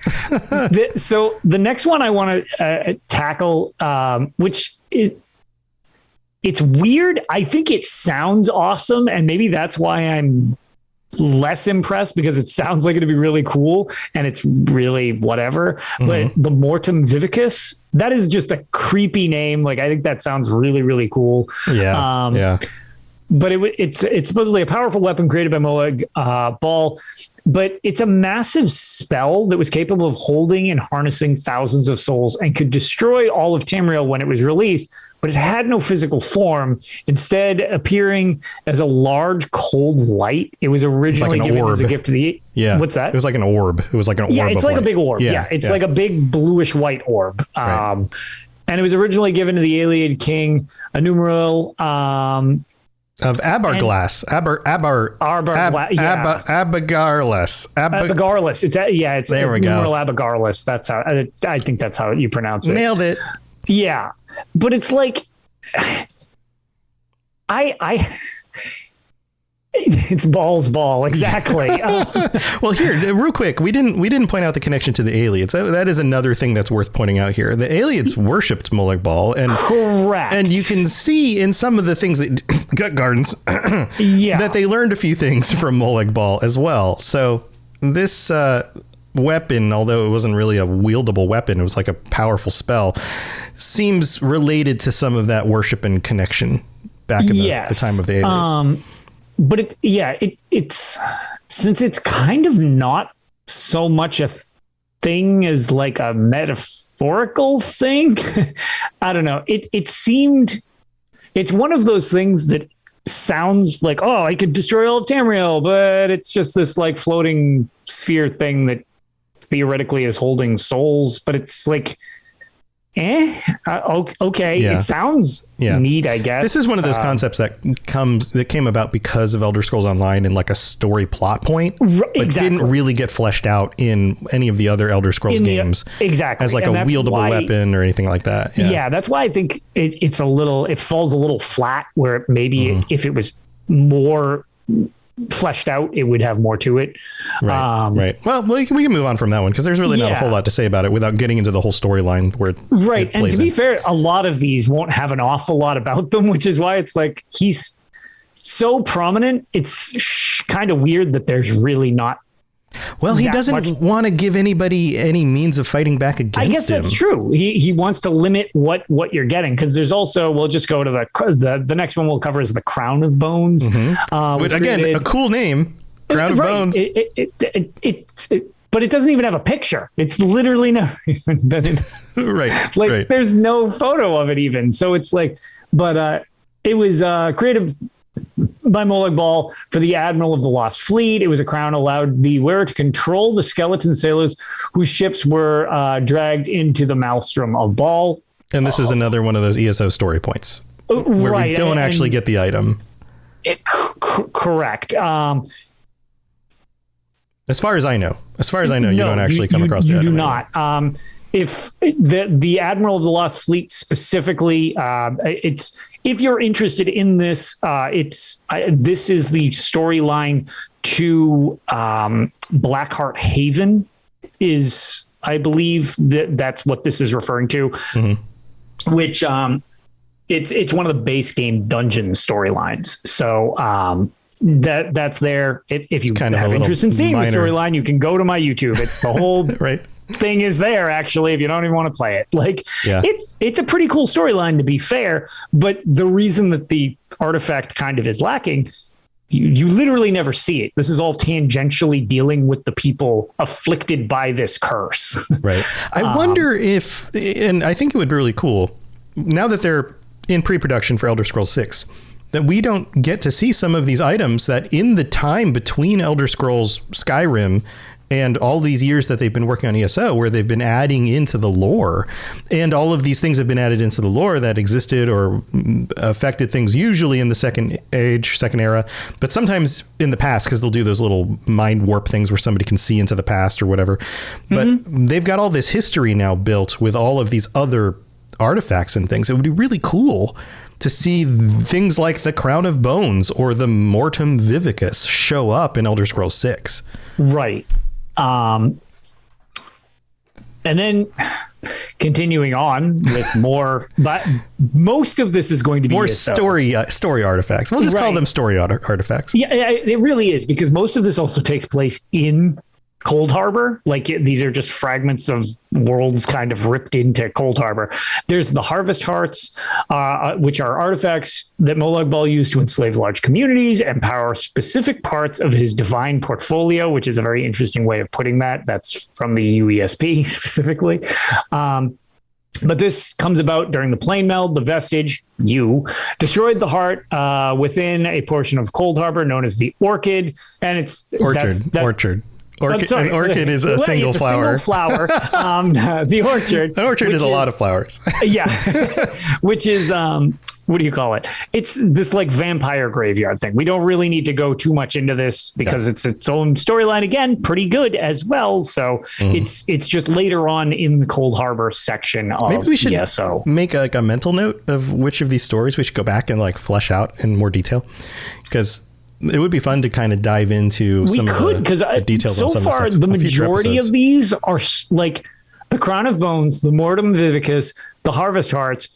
So the next one I want to tackle, which is, it's weird. I think it sounds awesome, and maybe that's why I'm less impressed because it sounds like it'd be really cool, and it's really whatever. Mm-hmm. But the Mortem Vivicus, that is just a creepy name. Like I think that sounds really, really cool. Yeah. But it's supposedly a powerful weapon created by Molag Bal, but it's a massive spell that was capable of holding and harnessing thousands of souls and could destroy all of Tamriel when it was released. But it had no physical form, instead appearing as a large cold light. It was originally like given as a gift to the... Yeah. What's that? It was like an orb. It was like an orb. Yeah, it's like light. A big orb. Yeah, it's like a big bluish white orb. Right. And it was originally given to the Ayleid king, Anumeril, of Abarglass. Abagarless. It's there we go. Abagarless. That's how I think that's how you pronounce it. Nailed it. Yeah. But it's like it's ball exactly. Well, here, real quick, we didn't point out the connection to the Ayleids. That is another thing that's worth pointing out here. The Ayleids worshipped Molag Bal, and correct. And you can see in some of the things that Gut Gardens, that they learned a few things from Molag Bal as well. So this weapon, although it wasn't really a wieldable weapon, it was like a powerful spell, seems related to some of that worship and connection back in the time of the Ayleids. But it's since it's kind of not so much a thing as like a metaphorical thing. I don't know. It's one of those things that sounds like, oh, I could destroy all of Tamriel, but it's just this like floating sphere thing that theoretically is holding souls, but it's like, okay. Yeah. It sounds neat, I guess. This is one of those concepts that came about because of Elder Scrolls Online in like a story plot point, but didn't really get fleshed out in any of the other Elder Scrolls games. Exactly. As like a wieldable weapon or anything like that. Yeah, that's why I think it falls a little flat, where maybe if it was more fleshed out, it would have more to it. Right. Well, we can move on from that one because there's really not a whole lot to say about it without getting into the whole storyline where it and to be fair, a lot of these won't have an awful lot about them, which is why it's like he's so prominent. It's kind of weird that there's really not. Well, he doesn't want to give anybody any means of fighting back against him. I guess that's true. He wants to limit what you're getting, because there's also, we'll just go to the next one we'll cover is the Crown of Bones. Which again, a cool name. Crown of Bones. But it doesn't even have a picture. It's literally no. Right. Like right. there's no photo of it even. So it's like, but it was created by Molag Bal for the Admiral of the Lost Fleet. It was a crown allowed the wearer to control the skeleton sailors whose ships were dragged into the maelstrom of Bal. And this is another one of those ESO story points where we don't actually get the item. Correct. As far as I know, you don't actually come across the item. You do not. If the Admiral of the Lost Fleet specifically, it's if you're interested in this, this is the storyline to Blackheart Haven. Is I believe that's what this is referring to, which it's one of the base game dungeon storylines. So that's there. If you kind of have interest in seeing the storyline, you can go to my YouTube. It's the whole right. thing is there actually if you don't even want to play it. Like it's a pretty cool storyline to be fair, but the reason that the artifact kind of is lacking, you literally never see it. This is all tangentially dealing with the people afflicted by this curse. Right. I wonder if, and I think it would be really cool now that they're in pre-production for Elder Scrolls 6, that we don't get to see some of these items that in the time between Elder Scrolls Skyrim and all these years that they've been working on ESO, where they've been adding into the lore, and all of these things have been added into the lore that existed or affected things usually in the second era, but sometimes in the past, because they'll do those little mind warp things where somebody can see into the past or whatever. But they've got all this history now built with all of these other artifacts and things. It would be really cool to see things like the Crown of Bones or the Mortem Vivicus show up in Elder Scrolls 6. Right. And then continuing on with more, but most of this is going to be more story artifacts. We'll just call them story artifacts. Yeah, it really is, because most of this also takes place in Cold Harbor. Like these are just fragments of worlds kind of ripped into Cold Harbor. There's the Harvest Hearts, which are artifacts that Molag Bal used to enslave large communities and power specific parts of his divine portfolio, which is a very interesting way of putting that. That's from the UESP specifically. But this comes about during the plane meld. The vestige, destroyed the heart within a portion of Cold Harbor known as the Orchid. And it's Orchard. An orchid is a single flower. The orchard. An orchard is a lot of flowers. Yeah. Which is, what do you call it? It's this like vampire graveyard thing. We don't really need to go too much into this because it's its own storyline, again, pretty good as well. So it's just later on in the Cold Harbor section of Maybe we should ESO. Make like a mental note of which of these stories we should go back and like flesh out in more detail, because it would be fun to kind of dive into some of the details. So far, the majority of these are like the Crown of Bones, the Mortem Vivicus, the Harvest Hearts,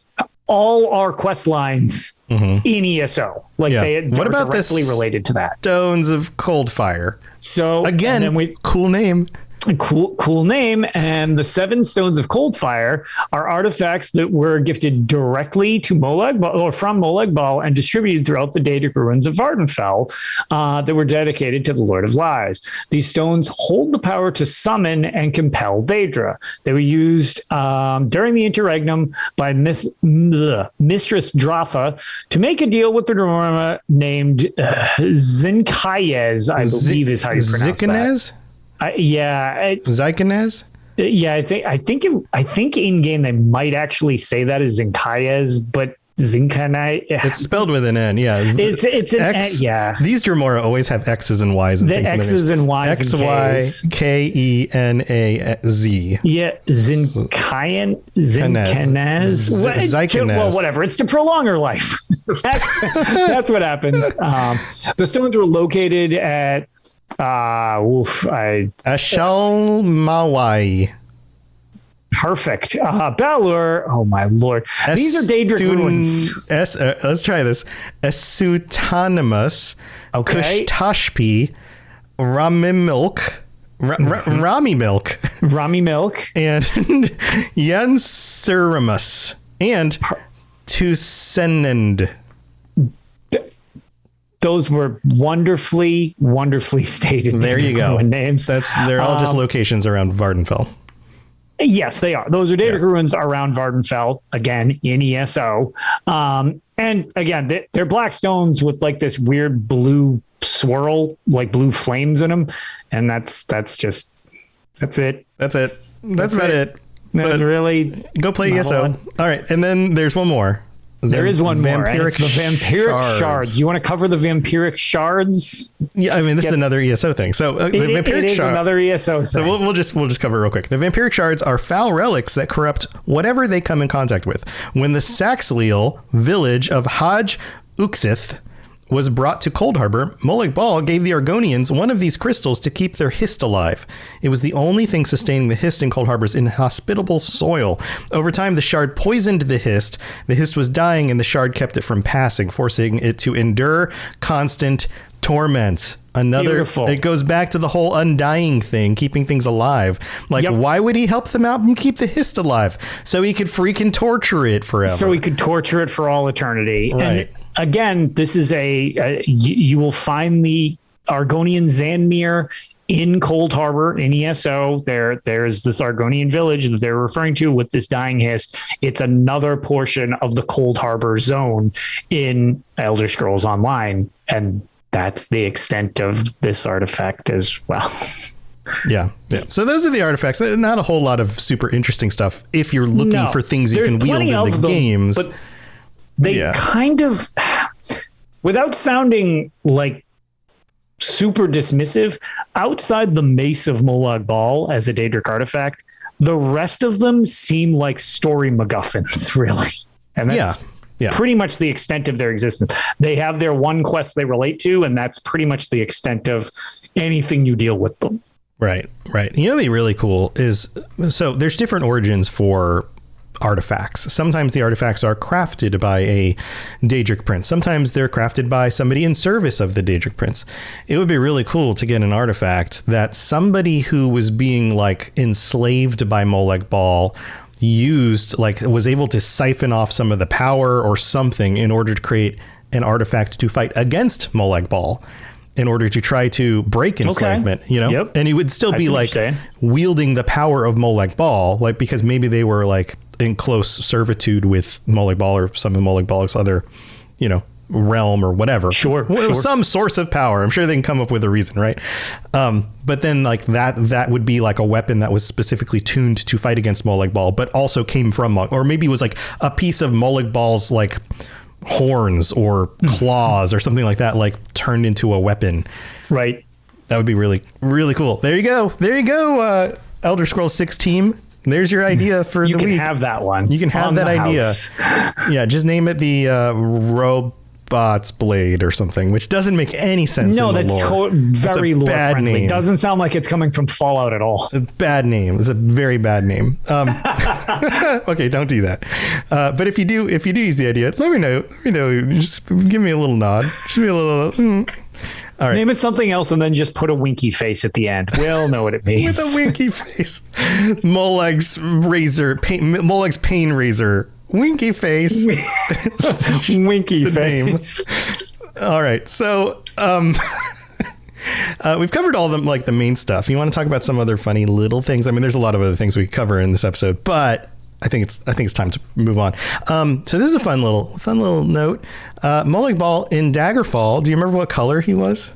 all are quest lines in ESO. Like they're directly related to that. Stones of Coldfire. So again, cool name. Cool name. And the 7 Stones of Coldfire are artifacts that were gifted directly to Molag Bal, or from Molag Bal, and distributed throughout the Daedric ruins of Vardenfell that were dedicated to the Lord of Lies. These stones hold the power to summon and compel Daedra. They were used during the interregnum by Mistress Dratha to make a deal with the Dorma named Zinkayez, I believe is how you pronounce that. Zykanez? Yeah, I think in game they might actually say that as Zinkayez, but Zinkanai. It's spelled with an N. Yeah, it's an X. Yeah. These Dremora always have X's and Y's. And the X's and Y's. XYKENAZ. Yeah, Zinkanez. Well, whatever. It's to prolong her life. That's what happens. The stones were located at Ashalmawai. Perfect. Balor. Oh my lord. These are Daedric ruins. Let's try this. Esutanimus. Okay. Kushtashpi. Ramimilk. Ramimilk. Ramimilk. And Yansuramus. And Tusenend. those were wonderfully stated. There you go. Names. They're all just locations around Vardenfell. Yes, they are. Those are Daedric ruins around Vardenfell, again, in ESO. And again, they're black stones with like this weird blue swirl, like blue flames in them. And that's it. That's about it. That's really go play ESO. All right. And then there's one more. There is one more. And it's the vampiric shards. You want to cover the vampiric shards? Yeah, I mean, this is another ESO thing. So the vampiric shards, another ESO thing. So we'll just cover it real quick. The vampiric shards are foul relics that corrupt whatever they come in contact with. When the Saxleal village of Haj Uxith was brought to Cold Harbor, Molag Bal gave the Argonians one of these crystals to keep their Hist alive. It was the only thing sustaining the Hist in Cold Harbor's inhospitable soil. Over time, the shard poisoned the Hist. The Hist was dying, and the shard kept it from passing, forcing it to endure constant torment. Beautiful. It goes back to the whole undying thing, keeping things alive. Like, why would he help them out and keep the Hist alive? So he could freaking torture it forever. So he could torture it for all eternity. Right. And again, this is you will find the Argonian Zanmir in Cold Harbor in ESO. There's this Argonian village that they're referring to with this dying Hist. It's another portion of the Cold Harbor zone in Elder Scrolls Online, and that's the extent of this artifact as well. Yeah. So those are the artifacts. Not a whole lot of super interesting stuff if you're looking for things you can wield in the games. But they kind of, without sounding like super dismissive, outside the Mace of Molag Bal as a Daedric artifact, the rest of them seem like story MacGuffins, really. And that's pretty much the extent of their existence. They have their one quest they relate to, and that's pretty much the extent of anything you deal with them. Right. You know what'd be really cool is, so there's different origins for artifacts. Sometimes the artifacts are crafted by a Daedric Prince. Sometimes they're crafted by somebody in service of the Daedric Prince. It would be really cool to get an artifact that somebody who was being like enslaved by Molag Bal used, like was able to siphon off some of the power or something in order to create an artifact to fight against Molag Bal, in order to try to break enslavement, you know? Yep. And he would still be like wielding the power of Molag Bal, like, because maybe they were like in close servitude with Molag Bal or some of Molag Bal's other, you know, realm or whatever. Sure. Some source of power. I'm sure they can come up with a reason, right? But then like that would be like a weapon that was specifically tuned to fight against Molag Bal, but also came from, or maybe it was like a piece of Molag Bal's like horns or claws or something like that, like turned into a weapon. Right. That would be really, really cool. There you go. Elder Scrolls 6 team. There's your idea for the week. You can have that one. You can have that idea. Yeah, just name it the Robot's Blade or something, which doesn't make any sense. No, that's very lore friendly. Name. Doesn't sound like it's coming from Fallout at all. It's a bad name. It's a very bad name. Okay, don't do that. But if you do use the idea, let me know. Just give me a little nod. Just be a little. All right. Name it something else and then just put a winky face at the end. We'll know what it means. With a winky face. Molag's pain razor. Winky face. Winky face. All right. So we've covered all the main stuff. You want to talk about some other funny little things? I mean, there's a lot of other things we could cover in this episode, but I think it's time to move on. So this is a fun little note. Molag Bal in Daggerfall. Do you remember what color he was?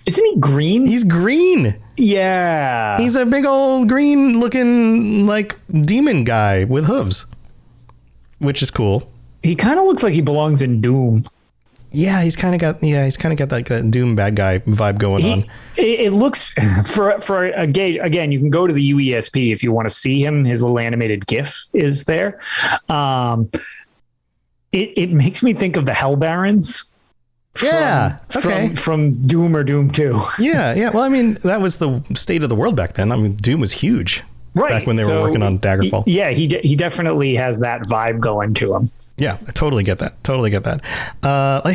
Isn't he green? He's green. Yeah. He's a big old green looking like demon guy with hooves, which is cool. He kind of looks like he belongs in Doom. Yeah, he's kind of got like that Doom bad guy vibe going on. It looks for a gauge. Again, you can go to the UESP if you want to see him. His little animated GIF is there. It makes me think of the Hell Barons. From Doom or Doom 2. Yeah. Well, I mean, that was the state of the world back then. I mean, Doom was huge. Right. Back when they were working on Daggerfall. Yeah, he definitely has that vibe going to him. Yeah, I totally get that.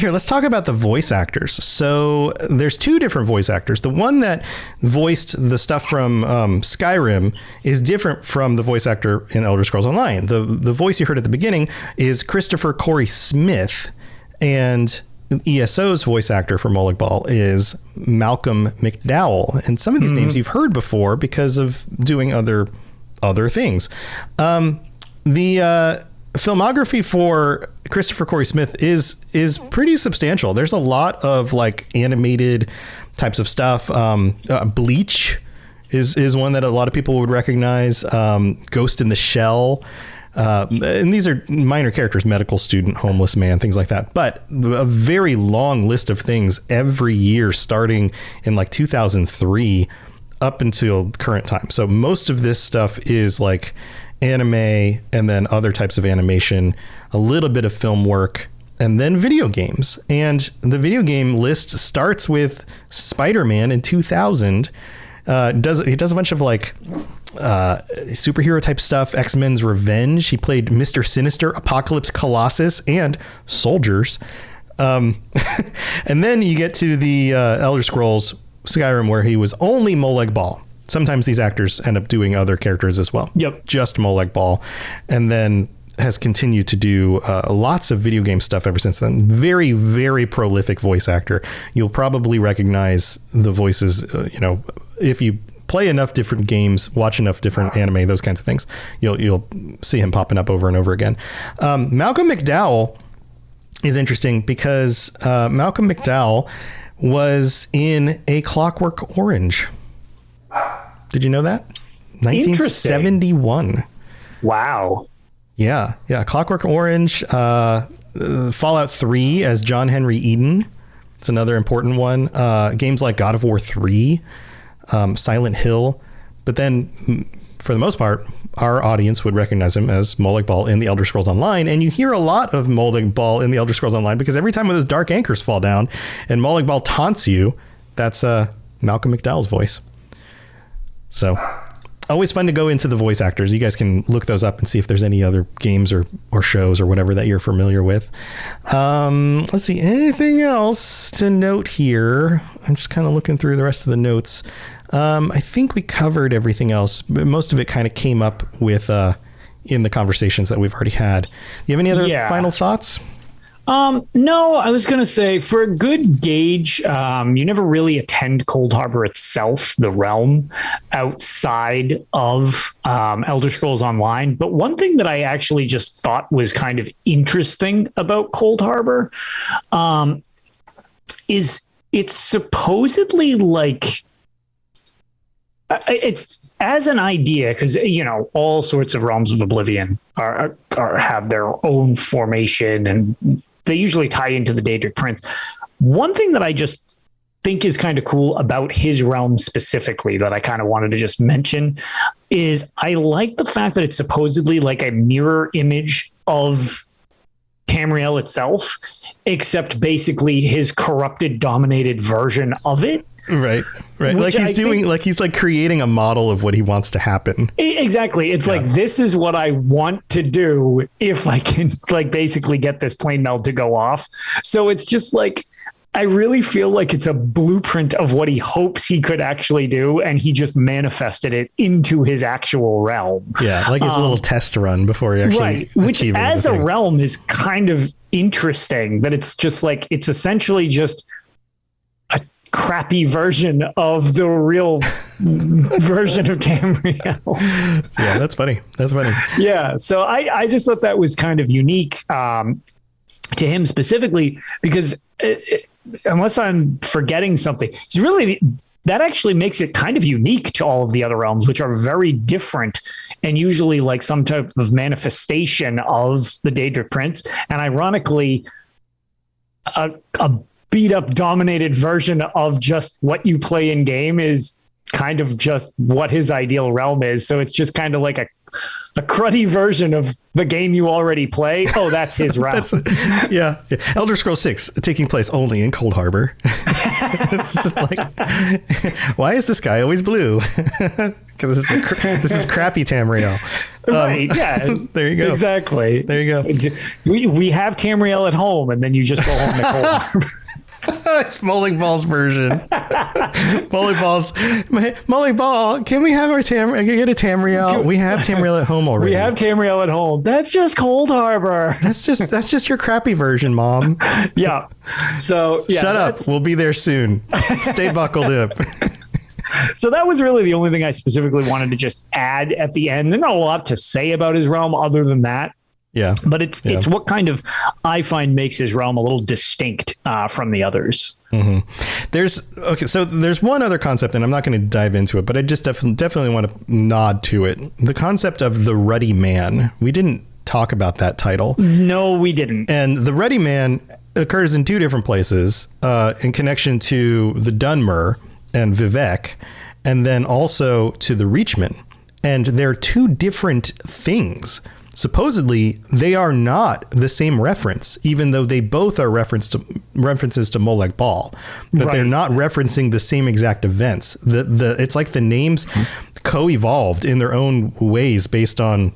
Here, let's talk about the voice actors. So there's two different voice actors. The one that voiced the stuff from Skyrim is different from the voice actor in Elder Scrolls Online. The voice you heard at the beginning is Christopher Corey Smith, and ESO's voice actor for Molag Bal is Malcolm McDowell. And some of these names you've heard before because of doing other things. The filmography for Christopher Corey Smith is pretty substantial. There's a lot of like animated types of stuff. Bleach is one that a lot of people would recognize. Ghost in the Shell. And these are minor characters, medical student, homeless man, things like that. But a very long list of things every year, starting in like 2003 up until current time. So most of this stuff is like anime and then other types of animation, a little bit of film work, and then video games. And the video game list starts with Spider-Man in 2000. He does a bunch of like superhero type stuff. X-Men's Revenge. He played Mr. Sinister, Apocalypse Colossus, and Soldiers. And then you get to the Elder Scrolls Skyrim, where he was only Molag Bal. Sometimes these actors end up doing other characters as well. Yep. Just Molag Bal. And then has continued to do lots of video game stuff ever since then. Very, very prolific voice actor. You'll probably recognize the voices, if you play enough different games, watch enough different anime, those kinds of things, you'll see him popping up over and over again. Malcolm McDowell is interesting because Malcolm McDowell was in A Clockwork Orange. Did you know that? 1971. Wow. Yeah. Clockwork Orange, Fallout 3 as John Henry Eden. It's another important one. Games like God of War 3, Silent Hill. But then, for the most part, our audience would recognize him as Molag Bal in the Elder Scrolls Online. And you hear a lot of Molag Bal in the Elder Scrolls Online because every time one of those dark anchors fall down and Molag Bal taunts you, that's Malcolm McDowell's voice. So always fun to go into the voice actors. You guys can look those up and see if there's any other games or shows or whatever that you're familiar with. Let's see, anything else to note here? I'm just kind of looking through the rest of the notes. I think we covered everything else, but most of it kind of came up with in the conversations that we've already had. Do you have any other final thoughts? No, I was going to say for a good gauge, you never really attend Cold Harbor itself, the realm outside of Elder Scrolls Online. But one thing that I actually just thought was kind of interesting about Cold Harbor is it's supposedly like it's as an idea, because all sorts of realms of Oblivion are have their own formation and they usually tie into the Daedric Prince. One thing that I just think is kind of cool about his realm specifically that I kind of wanted to just mention is I like the fact that it's supposedly like a mirror image of Tamriel itself, except basically his corrupted, dominated version of it. Right. Like he's like creating a model of what he wants to happen. Exactly. It's like, this is what I want to do if I can like basically get this plane meld to go off. So it's just like, I really feel like it's a blueprint of what he hopes he could actually do. And he just manifested it into his actual realm. Yeah. Like his little test run before he actually. Right. Which as a realm is kind of interesting that it's just like, it's essentially just crappy version of the real version of Tamriel. Yeah, that's funny. Yeah, so I just thought that was kind of unique to him specifically because unless I'm forgetting something, it's really that actually makes it kind of unique to all of the other realms, which are very different and usually like some type of manifestation of the Daedric Prince. And ironically, a beat up dominated version of just what you play in game is kind of just what his ideal realm is. So it's just kind of like a cruddy version of the game you already play. Oh, that's his realm. Yeah. Elder Scrolls 6 taking place only in Cold Harbor. It's just like, why is this guy always blue? Because this is crappy Tamriel. Right. Yeah. There you go. Exactly. There you go. We have Tamriel at home, and then you just go home to Cold Harbor. It's Molag Bal's version. Molag Bal, can we have our get a Tamriel? We have Tamriel at home already. We have Tamriel at home. That's just Cold Harbor. That's just your crappy version, Mom. Yeah. So yeah, shut up. We'll be there soon. Stay buckled up. So that was really the only thing I specifically wanted to just add at the end. There's not a lot to say about his realm other than that. Yeah. But it's what kind of I find makes his realm a little distinct from the others. Mm-hmm. So there's one other concept, and I'm not going to dive into it, but I just definitely want to nod to it. The concept of the Ruddy Man. We didn't talk about that title. No, we didn't. And the Ruddy Man occurs in two different places in connection to the Dunmer and Vivek, and then also to the Reachman. And they're two different things. Supposedly, they are not the same reference, even though they both are references to Molag Bal, but they're not referencing the same exact events. It's like the names co-evolved in their own ways based on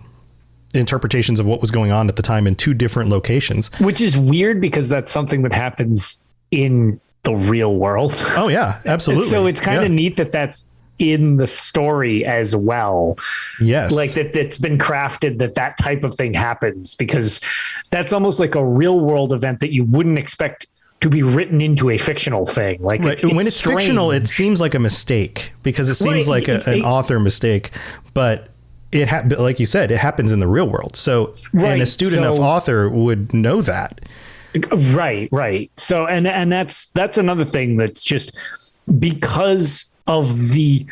interpretations of what was going on at the time in two different locations. Which is weird because that's something that happens in the real world. Oh, yeah, absolutely. So it's kind of neat that that's in the story as well. Yes. Like that's been crafted that type of thing happens, because that's almost like a real world event that you wouldn't expect to be written into a fictional thing. Like when it's fictional, it seems like a mistake because it seems like an author mistake, but like you said, it happens in the real world. So, and a astute enough author would know that. Right. So, and that's another thing that's just because of the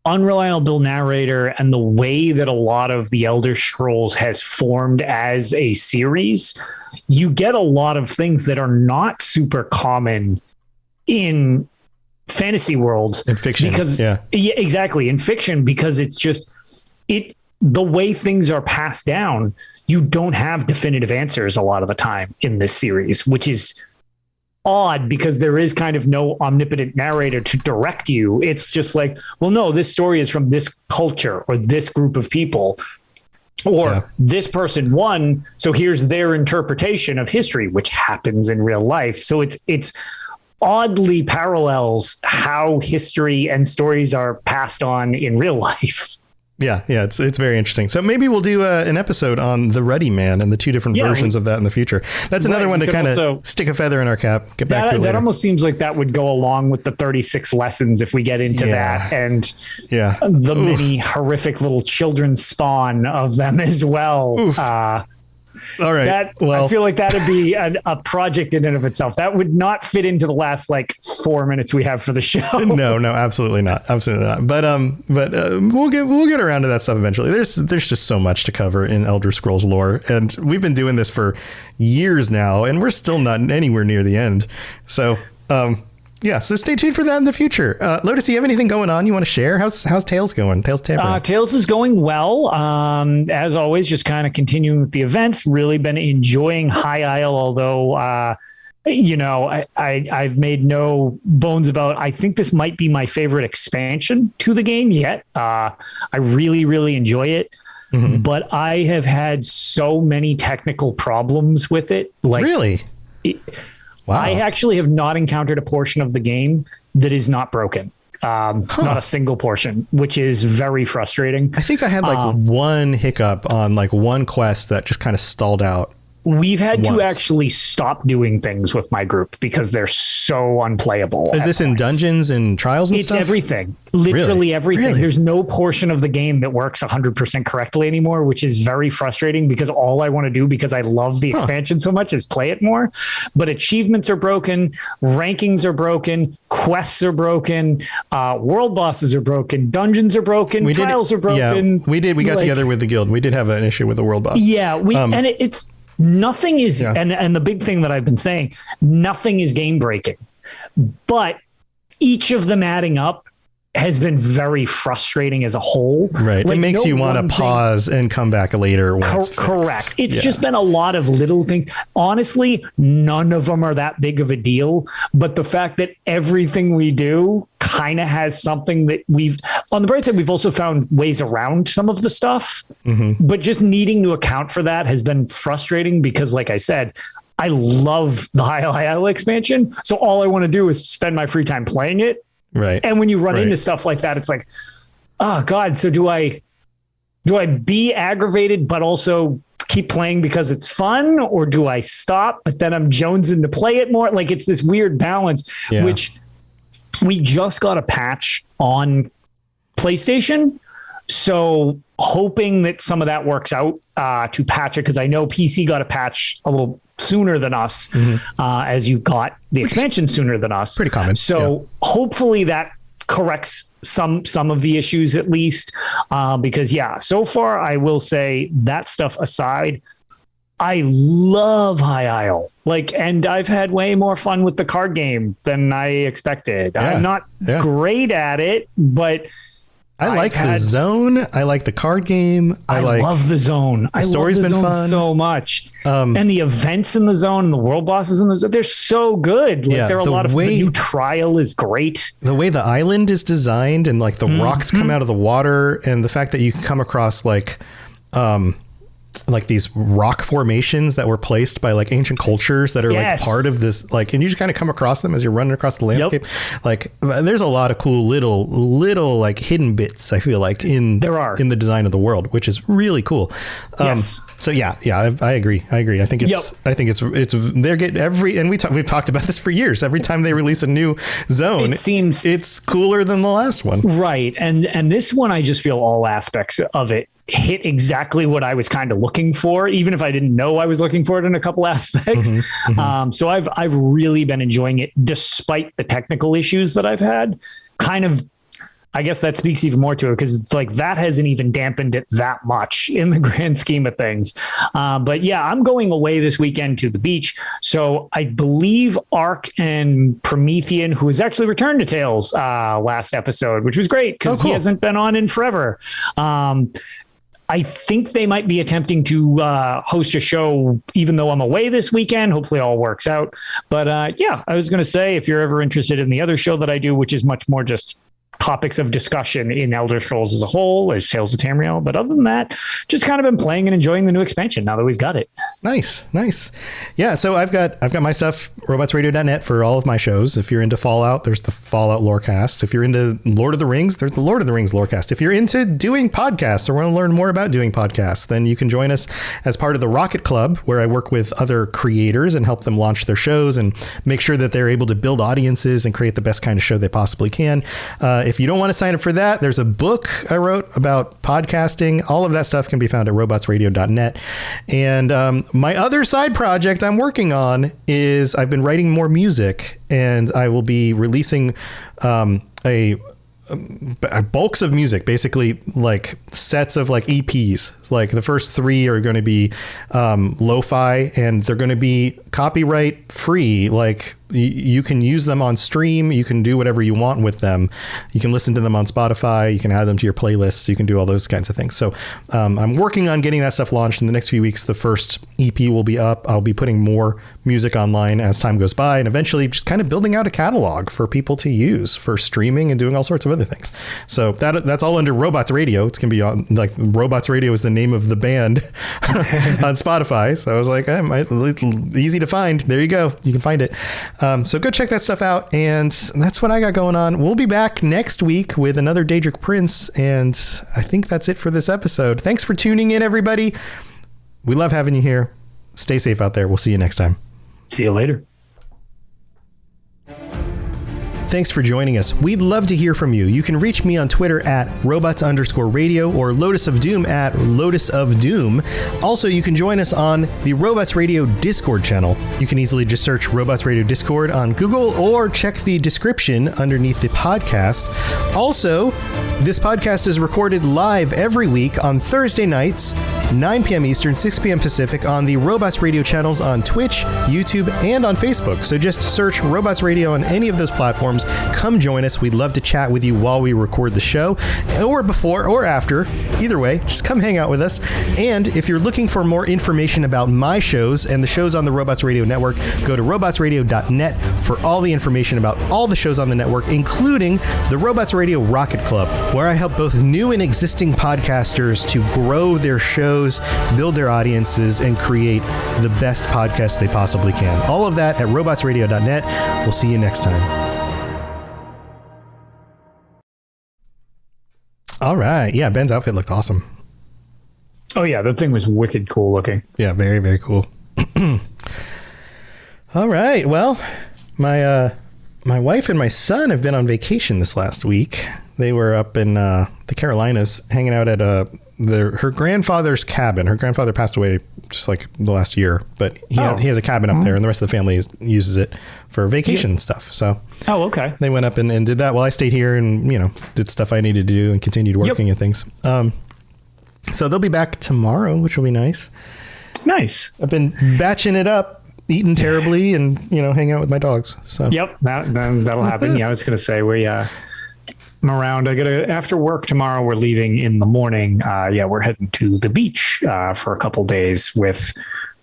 unreliable narrator and the way that a lot of the Elder Scrolls has formed as a series, you get a lot of things that are not super common in fantasy worlds. In fiction. Yeah, exactly. In fiction, because it's just the way things are passed down, you don't have definitive answers a lot of the time in this series, which is odd because there is kind of no omnipotent narrator to direct you. It's just like, well, no, this story is from this culture or this group of people, or this person won, so here's their interpretation of history, which happens in real life. So it's oddly parallels how history and stories are passed on in real life. Yeah, it's very interesting. So maybe we'll do an episode on the Ruddy Man and the two different versions of that in the future. That's another one to kind of stick a feather in our cap. Get back to it later. That almost seems like that would go along with the 36 lessons if we get into that, and the many horrific little children spawn of them as well. All right. I feel like that'd be a project in and of itself. That would not fit into the last 4 minutes we have for the show. No, absolutely not. But we'll get around to that stuff eventually. There's just so much to cover in Elder Scrolls lore, and we've been doing this for years now, and we're still not anywhere near the end. So, so stay tuned for that in the future. Lotus, do you have anything going on you want to share? How's Tales going? Tales Tampering? Tales is going well. As always, just kind of continuing with the events. Really been enjoying High Isle, although, I've made no bones about, I think this might be my favorite expansion to the game yet. I really, really enjoy it. Mm-hmm. But I have had so many technical problems with it. Really? Wow. I actually have not encountered a portion of the game that is not broken. Not a single portion, which is very frustrating. I think I had one hiccup on one quest that just kind of stalled out. We've had to actually stop doing things with my group because they're so unplayable. Is this in dungeons and trials and stuff? It's everything. Literally everything. Really? There's no portion of the game that works 100% correctly anymore, which is very frustrating because all I want to do, because I love the expansion so much, is play it more. But achievements are broken, rankings are broken, quests are broken, world bosses are broken, dungeons are broken, trials are broken. Yeah, we did. We got together with the guild. We did have an issue with the world boss. Yeah, and it's nothing is, and the big thing that I've been saying, nothing is game breaking, but each of them adding up has been very frustrating as a whole. Right. It makes you want to pause and come back later. Correct. It's just been a lot of little things. Honestly, none of them are that big of a deal. But the fact that everything we do kind of has something that on the bright side, we've also found ways around some of the stuff. Mm-hmm. But just needing to account for that has been frustrating because, like I said, I love the High Isle expansion. So all I want to do is spend my free time playing it. Right. And when you run into stuff like that, it's like, oh God, so do I be aggravated, but also keep playing because it's fun, or do I stop, but then I'm jonesing to play it more? Like, it's this weird balance, which we just got a patch on PlayStation. So hoping that some of that works out to patch it, because I know PC got a patch a little sooner than us, as you got the expansion sooner than us. Pretty common. So hopefully that corrects some of the issues at least, because so far I will say, that stuff aside, I love High Isle. And I've had way more fun with the card game than I expected. I'm not great at it, but I like the zone. I like the card game. I love the zone. The story's been fun so much. And the events in the zone and the world bosses in the zone, they're so good. There are a lot of, the new trial is great. The way the island is designed, and the rocks come out of the water, and the fact that you can come across these rock formations that were placed by ancient cultures that are part of this, and you just kind of come across them as you're running across the landscape. There's a lot of cool little hidden bits, I feel in the design of the world, which is really cool. So I agree. I think it's they're getting and we've talked about this for years. Every time they release a new zone, it seems it's cooler than the last one. Right. And this one, I just feel all aspects of it hit exactly what I was kind of looking for, even if I didn't know I was looking for it in a couple aspects. So I've really been enjoying it despite the technical issues that I've had. I guess that speaks even more to it, because it's that hasn't even dampened it that much in the grand scheme of things. But I'm going away this weekend to the beach. So I believe Ark and Promethean, who has actually returned to Tales last episode, which was great because he hasn't been on in forever. I think they might be attempting to host a show, even though I'm away this weekend. Hopefully it all works out. But I was going to say, if you're ever interested in the other show that I do, which is much more just topics of discussion in Elder Scrolls as a whole, as Tales of Tamriel. But other than that, just kind of been playing and enjoying the new expansion now that we've got it. Nice. Yeah, so I've got my stuff, robotsradio.net, for all of my shows. If you're into Fallout, there's the Fallout Lorecast. If you're into Lord of the Rings, there's the Lord of the Rings Lorecast. If you're into doing podcasts or want to learn more about doing podcasts, then you can join us as part of the Rocket Club, where I work with other creators and help them launch their shows and make sure that they're able to build audiences and create the best kind of show they possibly can. If you don't want to sign up for that, there's a book I wrote about podcasting. All of that stuff can be found at robotsradio.net. And my other side project I'm working on is I've been writing more music, and I will be releasing bulks of music, basically sets of EPs. The first 3 are going to be lo-fi, and they're going to be copyright free. You can use them on stream. You can do whatever you want with them. You can listen to them on Spotify. You can add them to your playlists. You can do all those kinds of things. So I'm working on getting that stuff launched in the next few weeks. The first EP will be up. I'll be putting more music online as time goes by, and eventually just kind of building out a catalog for people to use for streaming and doing all sorts of other things. So that's all under Robots Radio. It's going to be on Robots Radio is the name of the band on Spotify. So I was like, easy to find. There you go. You can find it. So go check that stuff out. And that's what I got going on. We'll be back next week with another Daedric Prince. And I think that's it for this episode. Thanks for tuning in, everybody. We love having you here. Stay safe out there. We'll see you next time. See you later. Thanks for joining us. We'd love to hear from you. You can reach me on Twitter at robots_radio or Lotus of Doom at Lotus of Doom. Also, you can join us on the Robots Radio Discord channel. You can easily just search Robots Radio Discord on Google or check the description underneath the podcast. Also, this podcast is recorded live every week on Thursday nights, 9 p.m. Eastern, 6 p.m. Pacific on the Robots Radio channels on Twitch, YouTube, and on Facebook. So just search Robots Radio on any of those platforms. Come join us. We'd love to chat with you while we record the show, or before or after. Either way, just come hang out with us. And if you're looking for more information about my shows and the shows on the Robots Radio Network, go to robotsradio.net for all the information about all the shows on the network, including the Robots Radio Rocket Club, where I help both new and existing podcasters to grow their shows shows, build their audiences, and create the best podcast they possibly can. All of that at robotsradio.net. We'll see you next time. All right. Yeah, Ben's outfit looked awesome. Oh, yeah, that thing was wicked cool looking. Yeah, very, very cool. All right. Well, my wife and my son have been on vacation this last week. They were up in the Carolinas hanging out at her grandfather's cabin. Her grandfather passed away just like the last year, but he has a cabin up there, and the rest of the family uses it for vacation stuff. So okay. They went up and did that while I stayed here and, did stuff I needed to do and continued working and things. So they'll be back tomorrow, which will be nice. Nice. I've been batching it up, eating terribly, and hang out with my dogs. So that'll happen. Yeah, I was gonna say I'm around. After work tomorrow. We're leaving in the morning. We're heading to the beach for a couple days with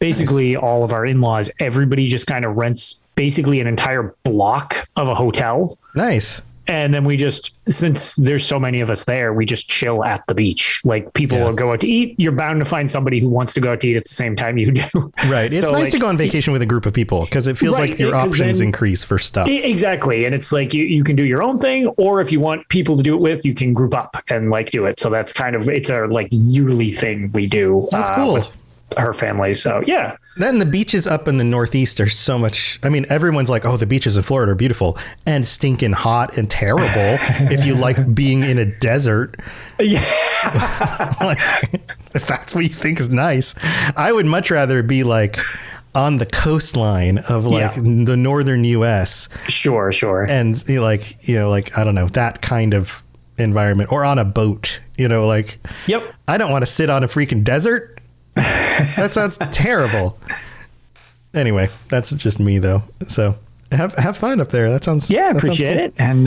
basically all of our in-laws. Everybody just kind of rents basically an entire block of a hotel. Nice. And then we just, since there's so many of us there, we just chill at the beach. Like people will go out to eat. You're bound to find somebody who wants to go out to eat at the same time you do. Right. It's nice to go on vacation with a group of people because it feels like your options increase for stuff. Exactly. And it's like you can do your own thing, or if you want people to do it with, you can group up and do it. So that's it's a yearly thing we do. That's cool. With her family. So yeah. Then the beaches up in the Northeast are so much. I mean, everyone's like, oh, the beaches in Florida are beautiful and stinking hot and terrible if you like being in a desert. Yeah. If that's what you think is nice, I would much rather be on the coastline of the northern US. Sure. And I don't know, that kind of environment, or on a boat, Yep. I don't want to sit on a freaking desert. That sounds terrible. Anyway, that's just me though. So have fun up there. That sounds appreciate cool. it. And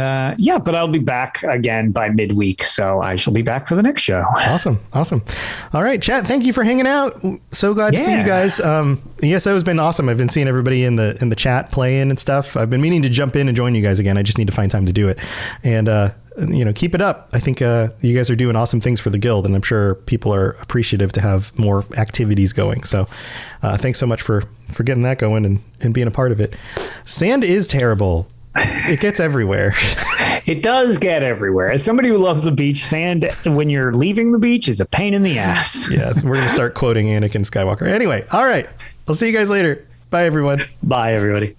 but I'll be back again by midweek, so I shall be back for the next show. Awesome. All right, chat. Thank you for hanging out. So glad to see you guys. ESO has been awesome. I've been seeing everybody in the chat playing and stuff. I've been meaning to jump in and join you guys again. I just need to find time to do it. And keep it up. I think you guys are doing awesome things for the guild, and I'm sure people are appreciative to have more activities going. So thanks so much for getting that going and being a part of it. Sand is terrible. It gets everywhere. It does get everywhere. As somebody who loves the beach, sand when you're leaving the beach is a pain in the ass. Yeah, we're going to start quoting Anakin Skywalker. Anyway, all right. I'll see you guys later. Bye, everyone. Bye, everybody.